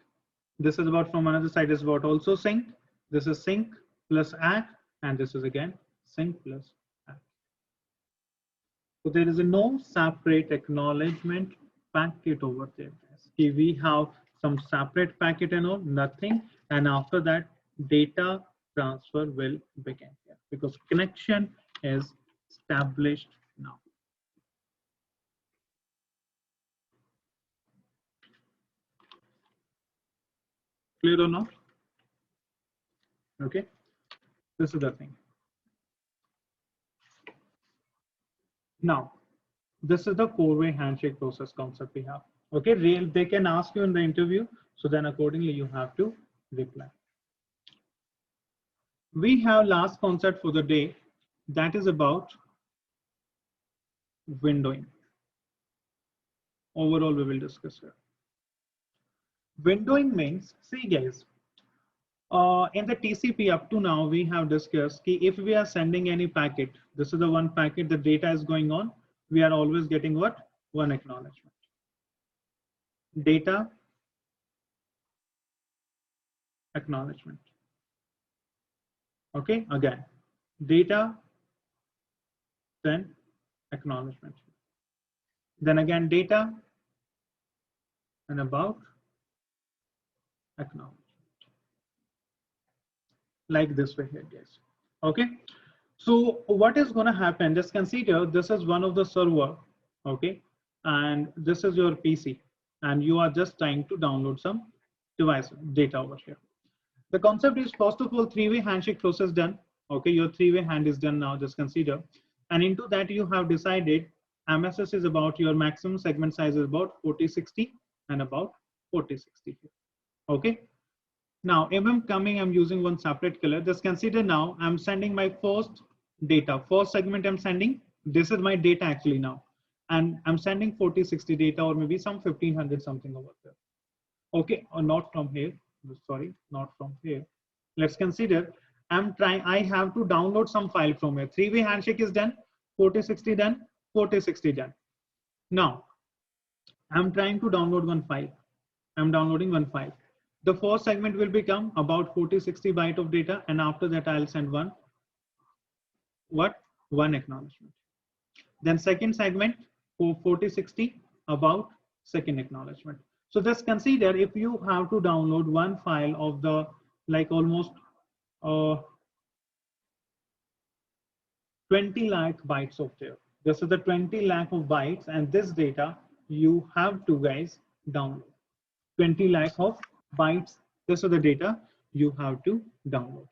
This is about from another side is about also sync. This is sync plus act, and this is again sync plus act. So there is a no separate acknowledgement packet over there. Okay, we have some separate packet and all, nothing, and after that data transfer will begin here because connection is established now. Clear or not? Okay. This is the thing. Now, this is the four-way handshake process concept we have. Okay, they can ask you in the interview, so then accordingly you have to reply. We have last concept for the day, that is about windowing. Overall, we will discuss here. Windowing means, see guys, in the TCP up to now, we have discussed that if we are sending any packet, this is the one packet, the data is going on, we are always getting what? One acknowledgement. Data, acknowledgement. Okay, again, data, then acknowledgement. Then again, data, and about acknowledgement. Like this way here, guys. Okay, so what is going to happen? Just consider this is one of the server, okay, and this is your PC, and you are just trying to download some device data over here. The concept is, first of all, three-way handshake process done. Okay, your three-way hand is done now. Just consider, and into that you have decided MSS is about your maximum segment size is about 4060 and about 4060. Okay. Now, if I'm coming, I'm using one separate color. Just consider now I'm sending my first data. First segment I'm sending. This is my data actually now, and I'm sending 4060 data or maybe some 1500 something over there. Okay, or not from here. Sorry, not from here. Let's consider I have to download some file from here. Three-way handshake is done, 4060 done, 4060 done. Now, I'm trying to download one file. I'm downloading one file. The first segment will become about 4060 byte of data, and after that I'll send one acknowledgement. Then second segment for 4060 about second acknowledgement. So just consider if you have to download one file of the like almost 20 lakh bytes of there. This is the 20 lakh of bytes, and this data you have to guys download. 20 lakh of bytes. This is the data you have to download.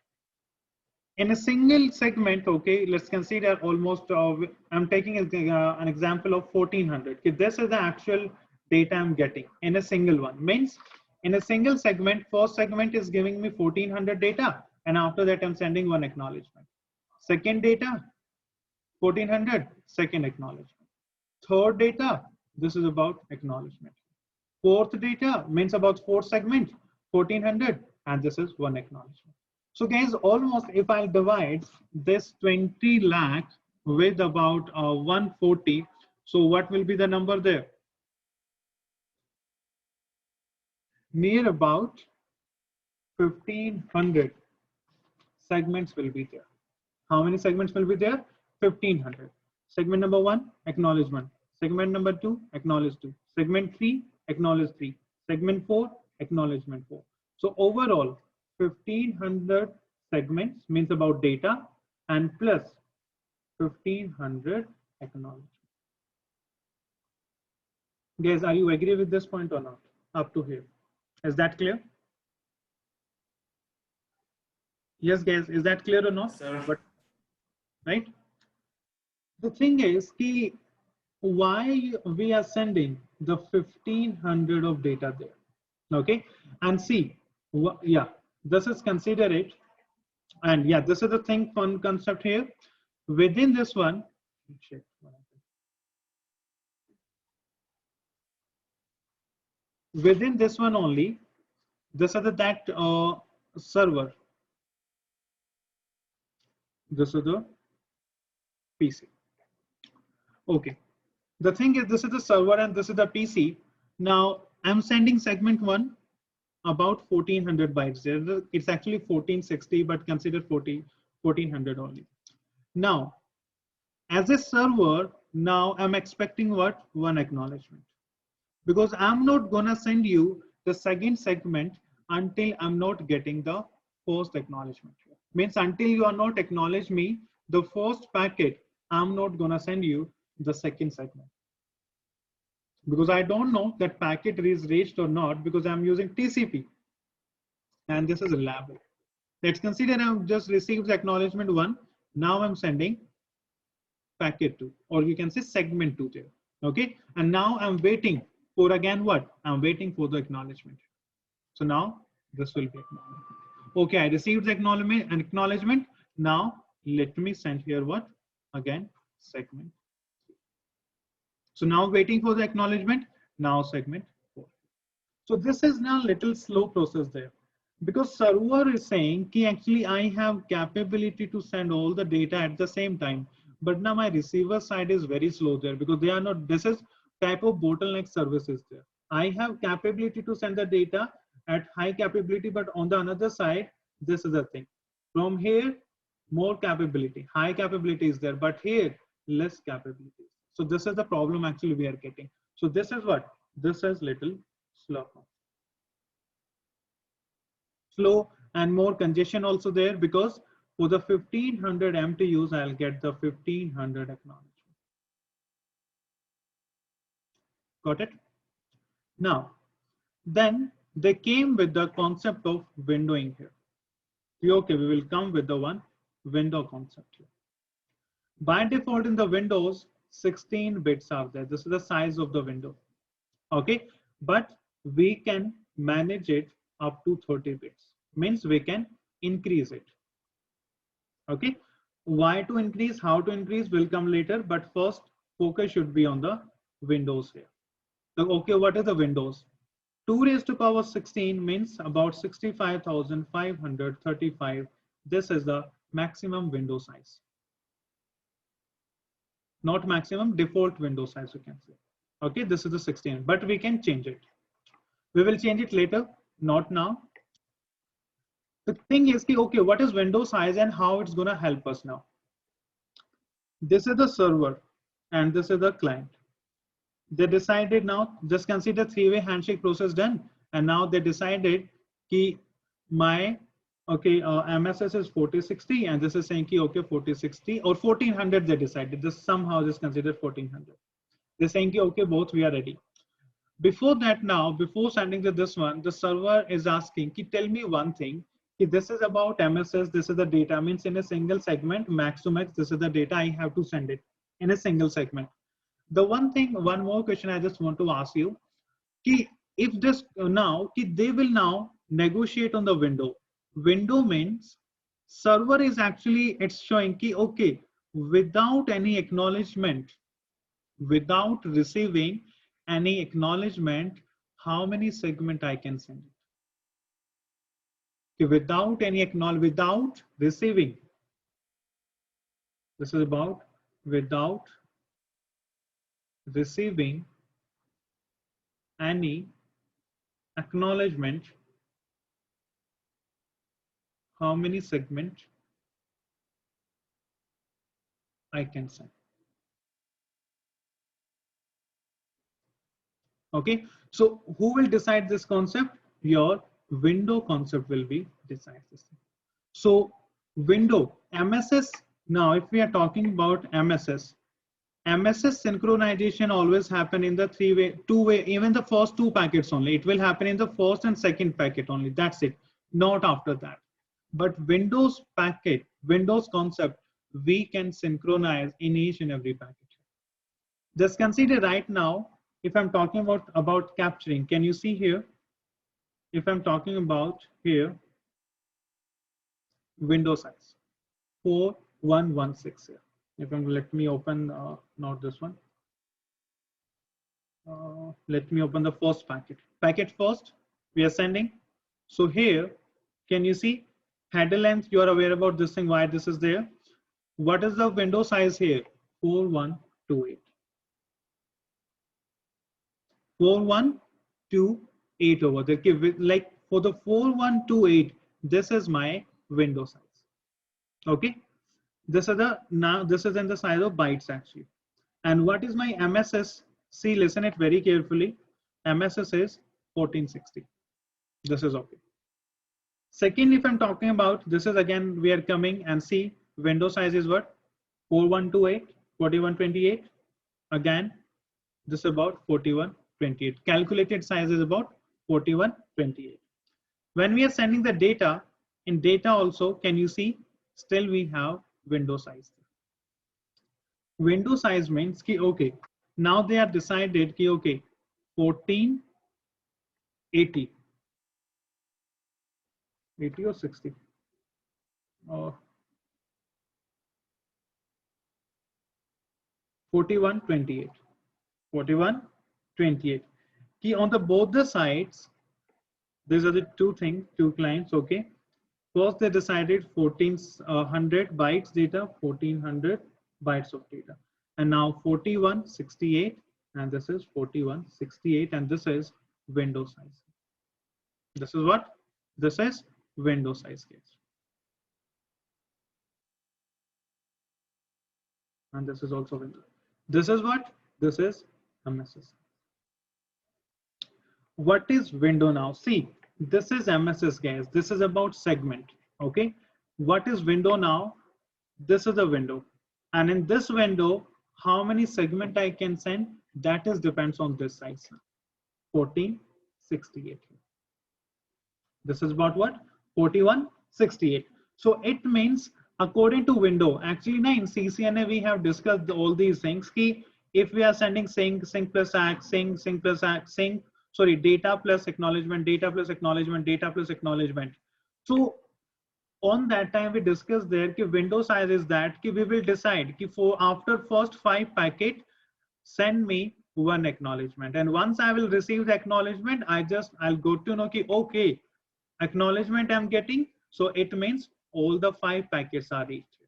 In a single segment, okay, let's consider almost, I'm taking an example of 1400. Okay, this is the actual data I'm getting in a single one. Means in a single segment, first segment is giving me 1400 data, and after that I'm sending one acknowledgement. Second data, 1400, second acknowledgement. Third data, this is about acknowledgement. Fourth data means about fourth segment, 1400, and this is one acknowledgement. So guys, almost if I'll divide this 20 lakh with about 140, so what will be the number there? Near about 1500 segments will be there. How many segments will be there? 1500. Segment number 1, acknowledgement. Segment number 2, acknowledge 2. Segment 3, acknowledge 3. Segment 4, acknowledgement 4. So overall, 1500 segments means about data and plus 1500 acknowledgement. Guys, are you agree with this point or not? Up to here. Is that clear? Yes, guys, is that clear or not? Sir. But, right? The thing is, why we are sending the 1500 of data there? Okay, and see, yeah, this is consider it, and yeah, this is the thing, fun concept here. Within this one, within this one only, this is that server. This is the PC. Okay. The thing is, this is the server and this is the PC. Now I'm sending segment 1 about 1400 bytes there. It's actually 1460, but consider 1400 only. Now, as a server, now I'm expecting what? One acknowledgement. Because I'm not gonna send you the second segment until I'm not getting the first acknowledgement. Means until you are not acknowledge me, the first packet, I'm not gonna send you the second segment. Because I don't know that packet is reached or not, because I'm using TCP. And this is reliable. Let's consider I've just received acknowledgement 1. Now I'm sending packet 2, or you can say segment 2 there. Okay, and now I'm waiting for again what? I'm waiting for the acknowledgement. So now this will be acknowledged. Okay, I received the acknowledgement. Now let me send here what? Again, segment. So now waiting for the acknowledgement. Now segment 4. So this is now little slow process there, because server is saying ki actually I have capability to send all the data at the same time, but now my receiver side is very slow there, because they are not, this is type of bottleneck services there. I have capability to send the data at high capability, but on the another side, this is the thing. From here, more capability, high capability is there, but here less capability. So this is the problem actually we are getting. So this is what? This is little slow and more congestion also there, because for the 1500 MTUs, I'll get the 1500 acknowledgement. Got it? Now, then they came with the concept of windowing here. Okay, we will come with the one window concept here. By default in the Windows, 16 bits are there. This is the size of the window. Okay, but we can manage it up to 30 bits. Means we can increase it. Okay, why to increase, how to increase will come later, but first focus should be on the Windows here. So, okay, what is the Windows? 2 raised to power 16 means about 65,535. This is the maximum window size. Not maximum, default window size you can say. Okay, this is the 16, but we can change it. We will change it later, not now. The thing is, okay, what is window size and how it's gonna help us now? This is the server and this is the client. They decided now, just consider three-way handshake process done, and now they decided ki my MSS is 4060 and this is saying ki okay 4060 or 1400. They decided just somehow just consider 1400. They're saying ki okay, both we are ready. Before that, now before sending to this one, the server is asking ki tell me one thing, ki this is about MSS, this is the data, means in a single segment max to max, this is the data I have to send it in a single segment. The one thing, one more question I just want to ask you, ki if this now, ki they will now negotiate on the window. Window means server is actually, it's showing ki okay, without any acknowledgement, without receiving any acknowledgement, how many segment I can send it. Okay, without any acknowledgement, without receiving. This is about without receiving any acknowledgement, how many segment I can send. Okay, so who will decide this concept? Your window concept will be decide this thing. So window MSS. Now if we are talking about MSS synchronization always happen in the two-way, even the first two packets only. It will happen in the first and second packet only. That's it, not after that. But Windows packet, Windows concept, we can synchronize in each and every packet. Just consider right now, if I'm talking about capturing, can you see here? If I'm talking about here, window size 4116 here. If I'm, let me open, not this one. Let me open the first packet. Packet first, we are sending. So here, can you see header length? You are aware about this thing, why this is there. What is the window size here? 4128. 4128 over there. Like for the 4128, this is my window size. Okay. This is the, now this is in the size of bytes actually. And what is my MSS? See, listen it very carefully. MSS is 1460. This is okay. Second, if I'm talking about, this is again, we are coming and see window size is what? 4128, 4128. Again, this is about 4128. Calculated size is about 4128. When we are sending the data, In data also, can you see? Still we have window size. Window size means ki, okay, now they have decided ki, okay, 1480, 80 or 60, or 4128, 4128. Ki on the both the sides, these are the two clients, okay. First they decided 1400 bytes data, 1400 bytes of data, and now 4168, and this is 4168, and this is window size. This is what? This is window size case. And this is also window. This is what? This is MSS. What is window now? See, this is MSS, guys. This is about segment. Okay. What is window now? This is a window. And in this window, how many segment I can send? That is depends on this size. 1468. This is about what? 4168. So it means according to window, actually in CCNA we have discussed all these things. If we are sending sync plus ACK, sync plus ACK, sorry, data plus acknowledgement, data plus acknowledgement, data plus acknowledgement. So on that time we discussed there कि window size is that कि we will decide कि for after first 5 packet send me one acknowledgement, and once I will receive the acknowledgement, I'll go to know कि okay, acknowledgement I'm getting, so it means all the 5 packets are reached.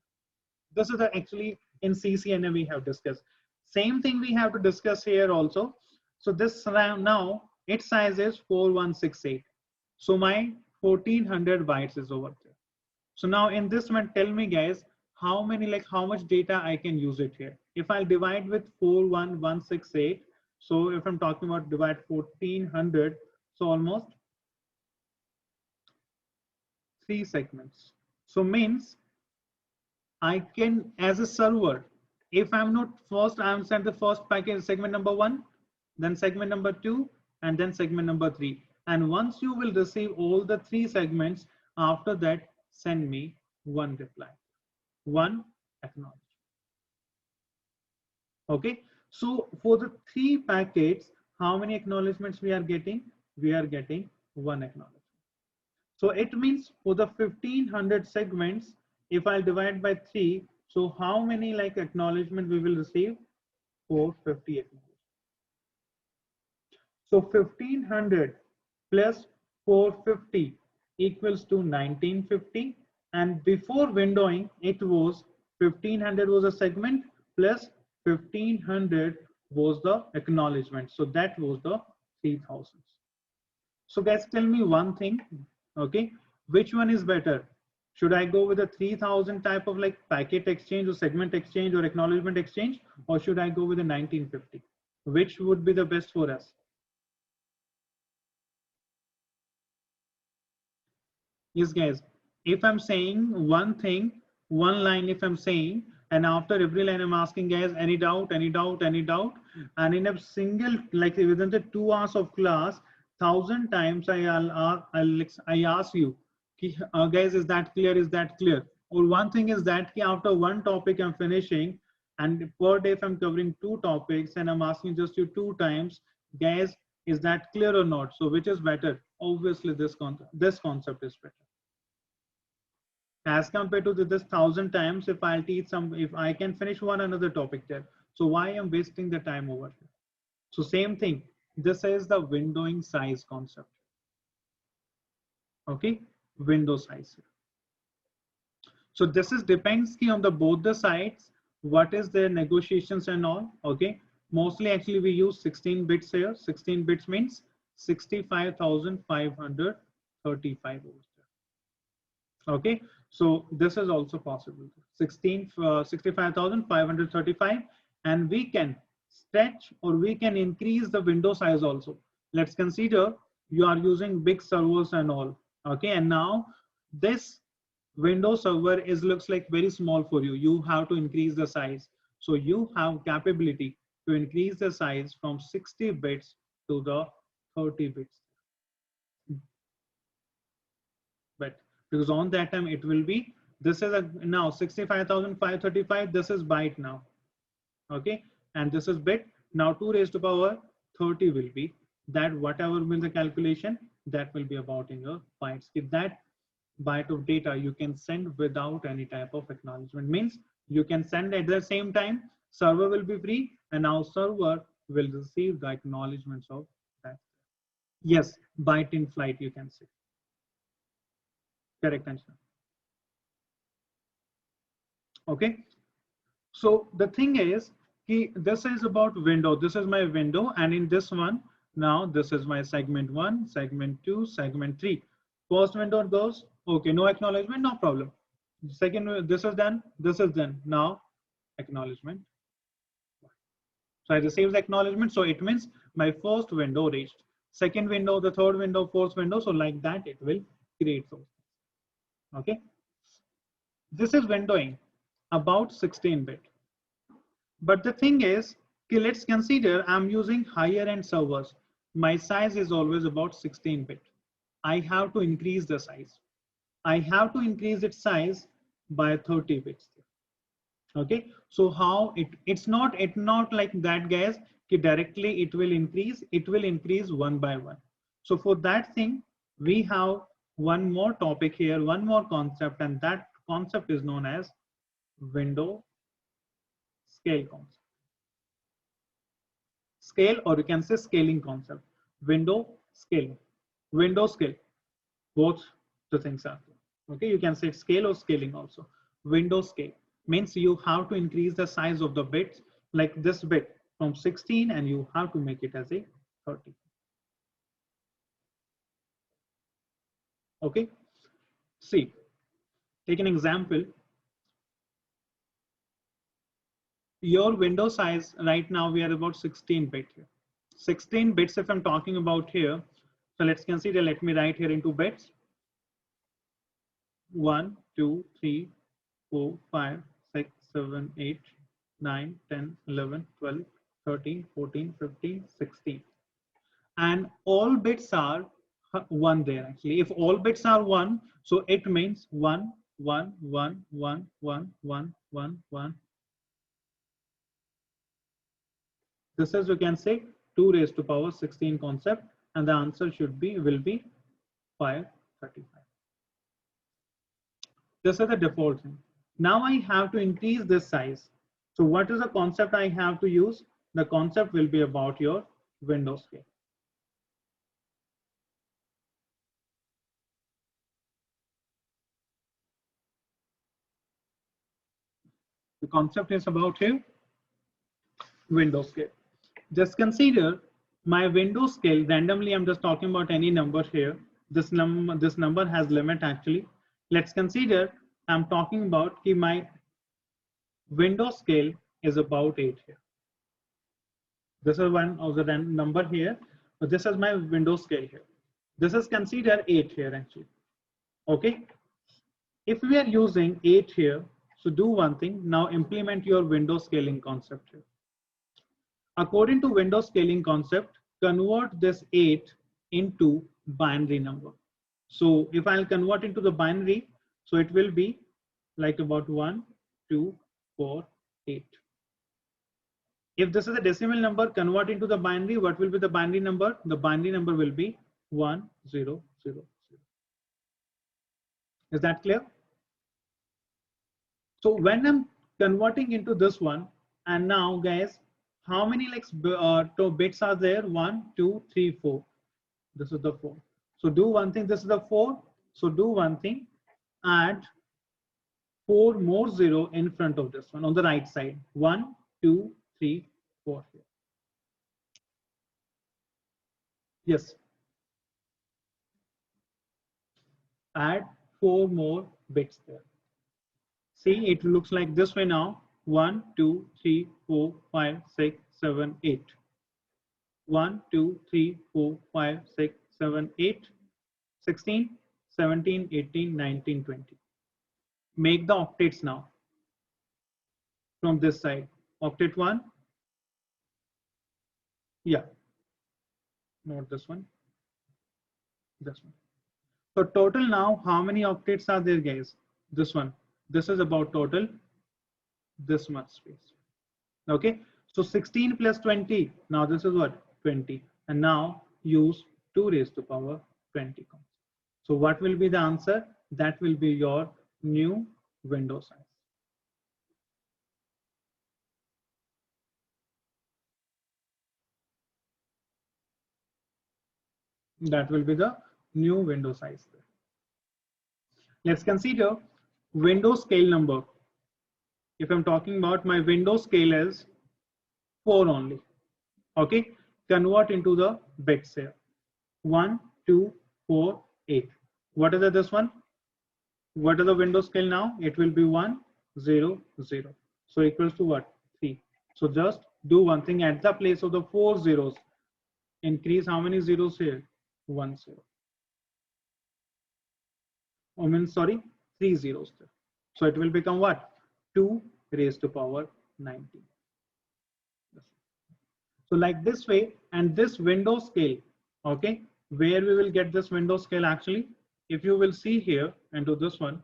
This is actually in CCNA we have discussed. Same thing we have to discuss here also. So this now its size is 4168. So my 1400 bytes is over there. So now in this one, tell me guys, how much data I can use it here. If I'll divide with 41168, so if I'm talking about divide 1400, so almost 3 segments. So means I can, as a server, if I'm not first, I'm sent the first packet segment number 1, then segment number 2, and then segment number 3. And once you will receive all the 3 segments, after that, send me one reply, one acknowledgement. Okay. So for the 3 packets, how many acknowledgements we are getting? We are getting one acknowledgement. So it means for the 1500 segments, if I divide by 3, so how many acknowledgement we will receive? 450 acknowledgements. So 1500 plus 450 equals to 1950. And before windowing, it was 1500 was a segment plus 1500 was the acknowledgement. So that was the 3000. So guys, tell me one thing. Okay, which one is better? Should I go with a 3000 type of packet exchange or segment exchange or acknowledgement exchange, or should I go with a 1950? Which would be the best for us? Yes guys, if I'm saying one thing, one line if I'm saying, and after every line I'm asking guys, any doubt, any doubt, any doubt, and in a single, within the 2 hours of class, 1000 times I ask you, guys, is that clear? Is that clear? Or one thing is that after one topic I'm finishing, and per day if I'm covering 2 topics and I'm asking just you 2 times, guys, is that clear or not? So which is better? Obviously this concept is better. As compared to this 1000 times, if I'll teach if I can finish one another topic there. So why I'm wasting the time over here? So same thing, this is the windowing size concept. Okay, window size. So this is depends on the both the sides, what is their negotiations and all. Okay, mostly actually we use 16 bits here. 16 bits means 65,535 over there. Okay, so this is also possible. 65,535, and we can stretch or we can increase the window size also. Let's consider you are using big servers and all. Okay, and now this Windows server looks like very small for you. You have to increase the size. So you have capability to increase the size from 60 bits to the 30 bits. But because on that time it will be, this is a now 65,535, this is byte now, okay, and this is bit. Now 2 raised to power 30 will be that, whatever will the calculation, that will be about in your bytes. If that byte of data you can send without any type of acknowledgement, means you can send at the same time, server will be free, and now server will receive the acknowledgements of that. Yes, byte in flight, you can say. Correct answer. Okay, so the thing is, this is about window, this is my window, and in this one, now this is my segment 1, segment 2, segment 3. First window goes, okay, no acknowledgement, no problem. Second, this is done, this is done, now acknowledgement. So I received the acknowledgement, so it means my first window reached. Second window, the third window, fourth window, so like that it will create those. Okay, this is windowing about 16-bit. But the thing is, okay, let's consider I'm using higher end servers. My size is always about 16-bit. I have to increase the size. I have to increase its size by 30 bits. Okay, so how it's not like that, guys. Directly it will increase one by one. So for that thing, we have one more topic here, one more concept, and that concept is known as window scale concept. Scale, or you can say scaling concept. Window scale, both the things are there. Okay, you can say scale or scaling also. Window scale means you have to increase the size of the bits, like this bit from 16, and you have to make it as a 30. Okay, see, take an example. Your window size right now, we are about 16-bit here. 16 bits if I'm talking about here. So let's consider, let me write here into bits. 1, 2, 3, 4, 5, 6, 7, 8, 9, 10, 11, 12, 13, 14, 15, 16. And all bits are 1 there actually. If all bits are 1, so it means 1, 1, 1, 1, 1, 1, 1, 1. This is, you can say, 2 raised to power 16 concept, and the answer will be 535. This is the default thing. Now I have to increase this size. So what is the concept I have to use? The concept will be about your window scale. The concept is about here window scale. Just consider my window scale. Randomly, I'm just talking about any number here. This number has limit actually. Let's consider I'm talking about my window scale is about 8 here. This is one of the number here, but this is my window scale here. This is considered 8 here actually. Okay, if we are using 8 here, so do one thing, now implement your window scaling concept here. According to window scaling concept, convert this 8 into binary number. So if I'll convert into the binary, so it will be like about 1, 2, 4, 8. If this is a decimal number, convert into the binary, what will be the binary number? The binary number will be 1, 0, 0, 0. Is that clear? So when I'm converting into this one, and now guys, how many bits are there? 1, 2, 3, 4. This is the 4. So do one thing, this is the 4. So do one thing, add 4 more 0 in front of this one on the right side. 1, 2, 3, 4 here. Yes. Add 4 more bits there. See, it looks like this way now. 1, 2, 3, 4, 5, 6, 7, 8. 1, 2, 3, 4, 5, 6, 7, 8, 16, 17, 18, 19, 20. Make the octets now from this side. Octet 1. Yeah. Not this one. This one. So total now, how many octets are there, guys? This one. This is about total this much space. Okay. So 16 plus 20. Now this is what? 20. And now use 2 raised to power 20. So what will be the answer? That will be your new window size. That will be the new window size. Let's consider window scale number. If I'm talking about my window scale is 4 only. Okay, convert into the bits here. 1, 2, 4, 8. What is this one? What is the window scale now? It will be 1, 0, 0. So equals to what? 3. So just do one thing at the place of the 4 zeros. Increase how many zeros here? 1 0. I mean, sorry, 3 zeros there. So it will become what? 2 raised to power 19. So like this way, and this window scale, okay, where we will get this window scale actually, if you will see here into this one,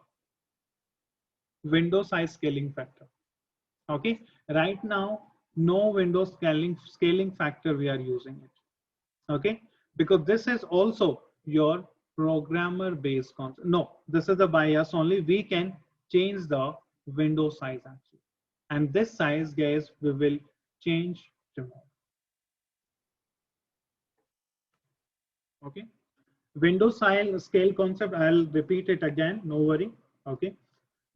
window size scaling factor. Okay, right now, no window scaling factor we are using it. Okay, because this is also your programmer based concept. No, this is the bias only. We can change the window size actually. And this size, guys, we will change tomorrow. Okay, window scale concept, I'll repeat it again, no worry. Okay,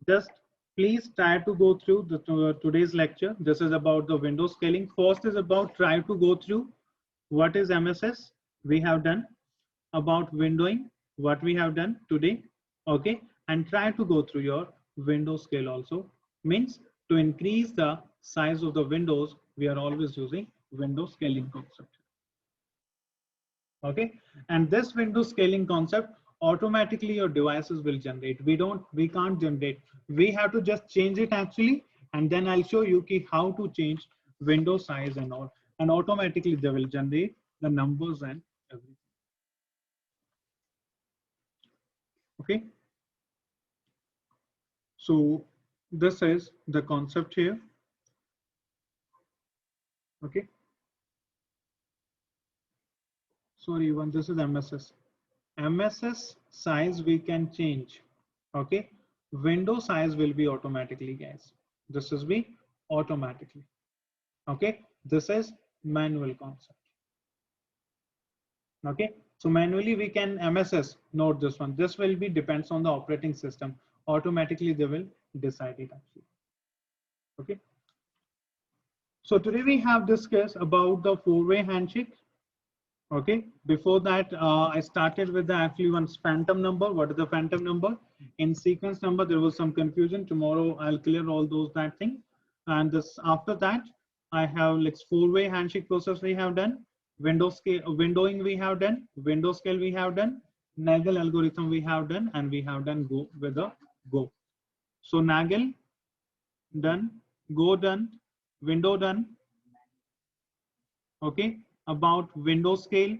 just please try to go through the today's lecture. This is about the window scaling. First is about try to go through what is MSS we have done, about windowing what we have done today. Okay, and try to go through your window scale also. Means to increase the size of the windows, we are always using window scaling concept. Okay, and this window scaling concept, automatically your devices will generate. We can't generate, we have to just change it actually, and then I'll show you how to change window size and all, and automatically they will generate the numbers and everything. Okay, so this is the concept here. Okay, sorry, one, this is MSS size we can change. Okay, window size will be automatically, guys. This is be automatically. Okay, this is manual concept. Okay, so manually we can MSS. Note this one. This will be depends on the operating system. Automatically they will decide it actually. Okay, so today we have discussed about the four-way handshake. Okay, before that I started with the actually one phantom number. What is the phantom number? In sequence number there was some confusion. Tomorrow I'll clear all those that thing. And this after that I have like four-way handshake process we have done, window scale windowing we have done, window scale we have done, Nagel algorithm we have done, and we have done go with the go. So Nagel done, go done, window done. Okay, about window scale,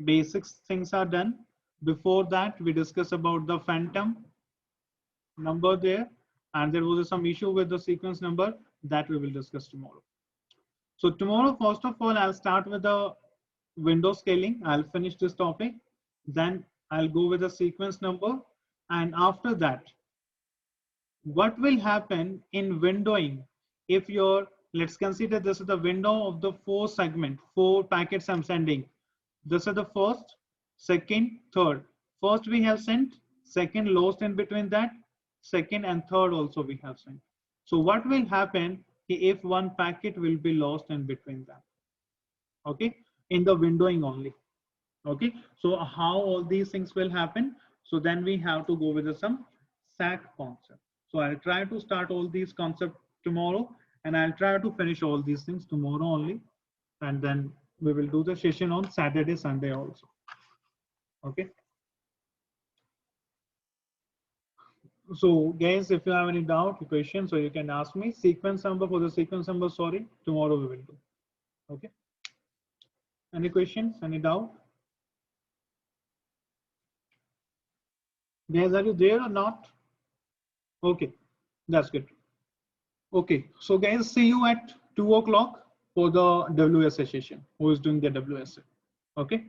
basic things are done. Before that we discuss about the phantom number there, and there was some issue with the sequence number that we will discuss tomorrow. So tomorrow, first of all, I'll start with the window scaling. I'll finish this topic, then I'll go with the sequence number, and after that, what will happen in windowing if your, let's consider this is the window of the 4 segment, 4 packets I'm sending. This is the first, second, third. First we have sent, second lost in between that, second and third also we have sent. So what will happen if one packet will be lost in between that? Okay, in the windowing only. Okay, so how all these things will happen? So then we have to go with some SAT concept. So I'll try to start all these concepts tomorrow, and I'll try to finish all these things tomorrow only, and then we will do the session on Saturday, Sunday also. Okay. So guys, if you have any doubt, question, so you can ask me. Sequence number, for the sequence number, sorry, tomorrow we will do. Okay. Any questions? Any doubt? Guys, are you there or not? Okay, that's good. Okay, so guys, see you at 2 o'clock for the WSA session. Who is doing the WSA? Okay.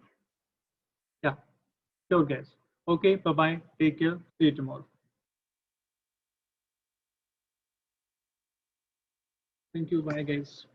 Yeah, sure, guys. Okay, bye-bye. Take care. See you tomorrow. Thank you. Bye, guys.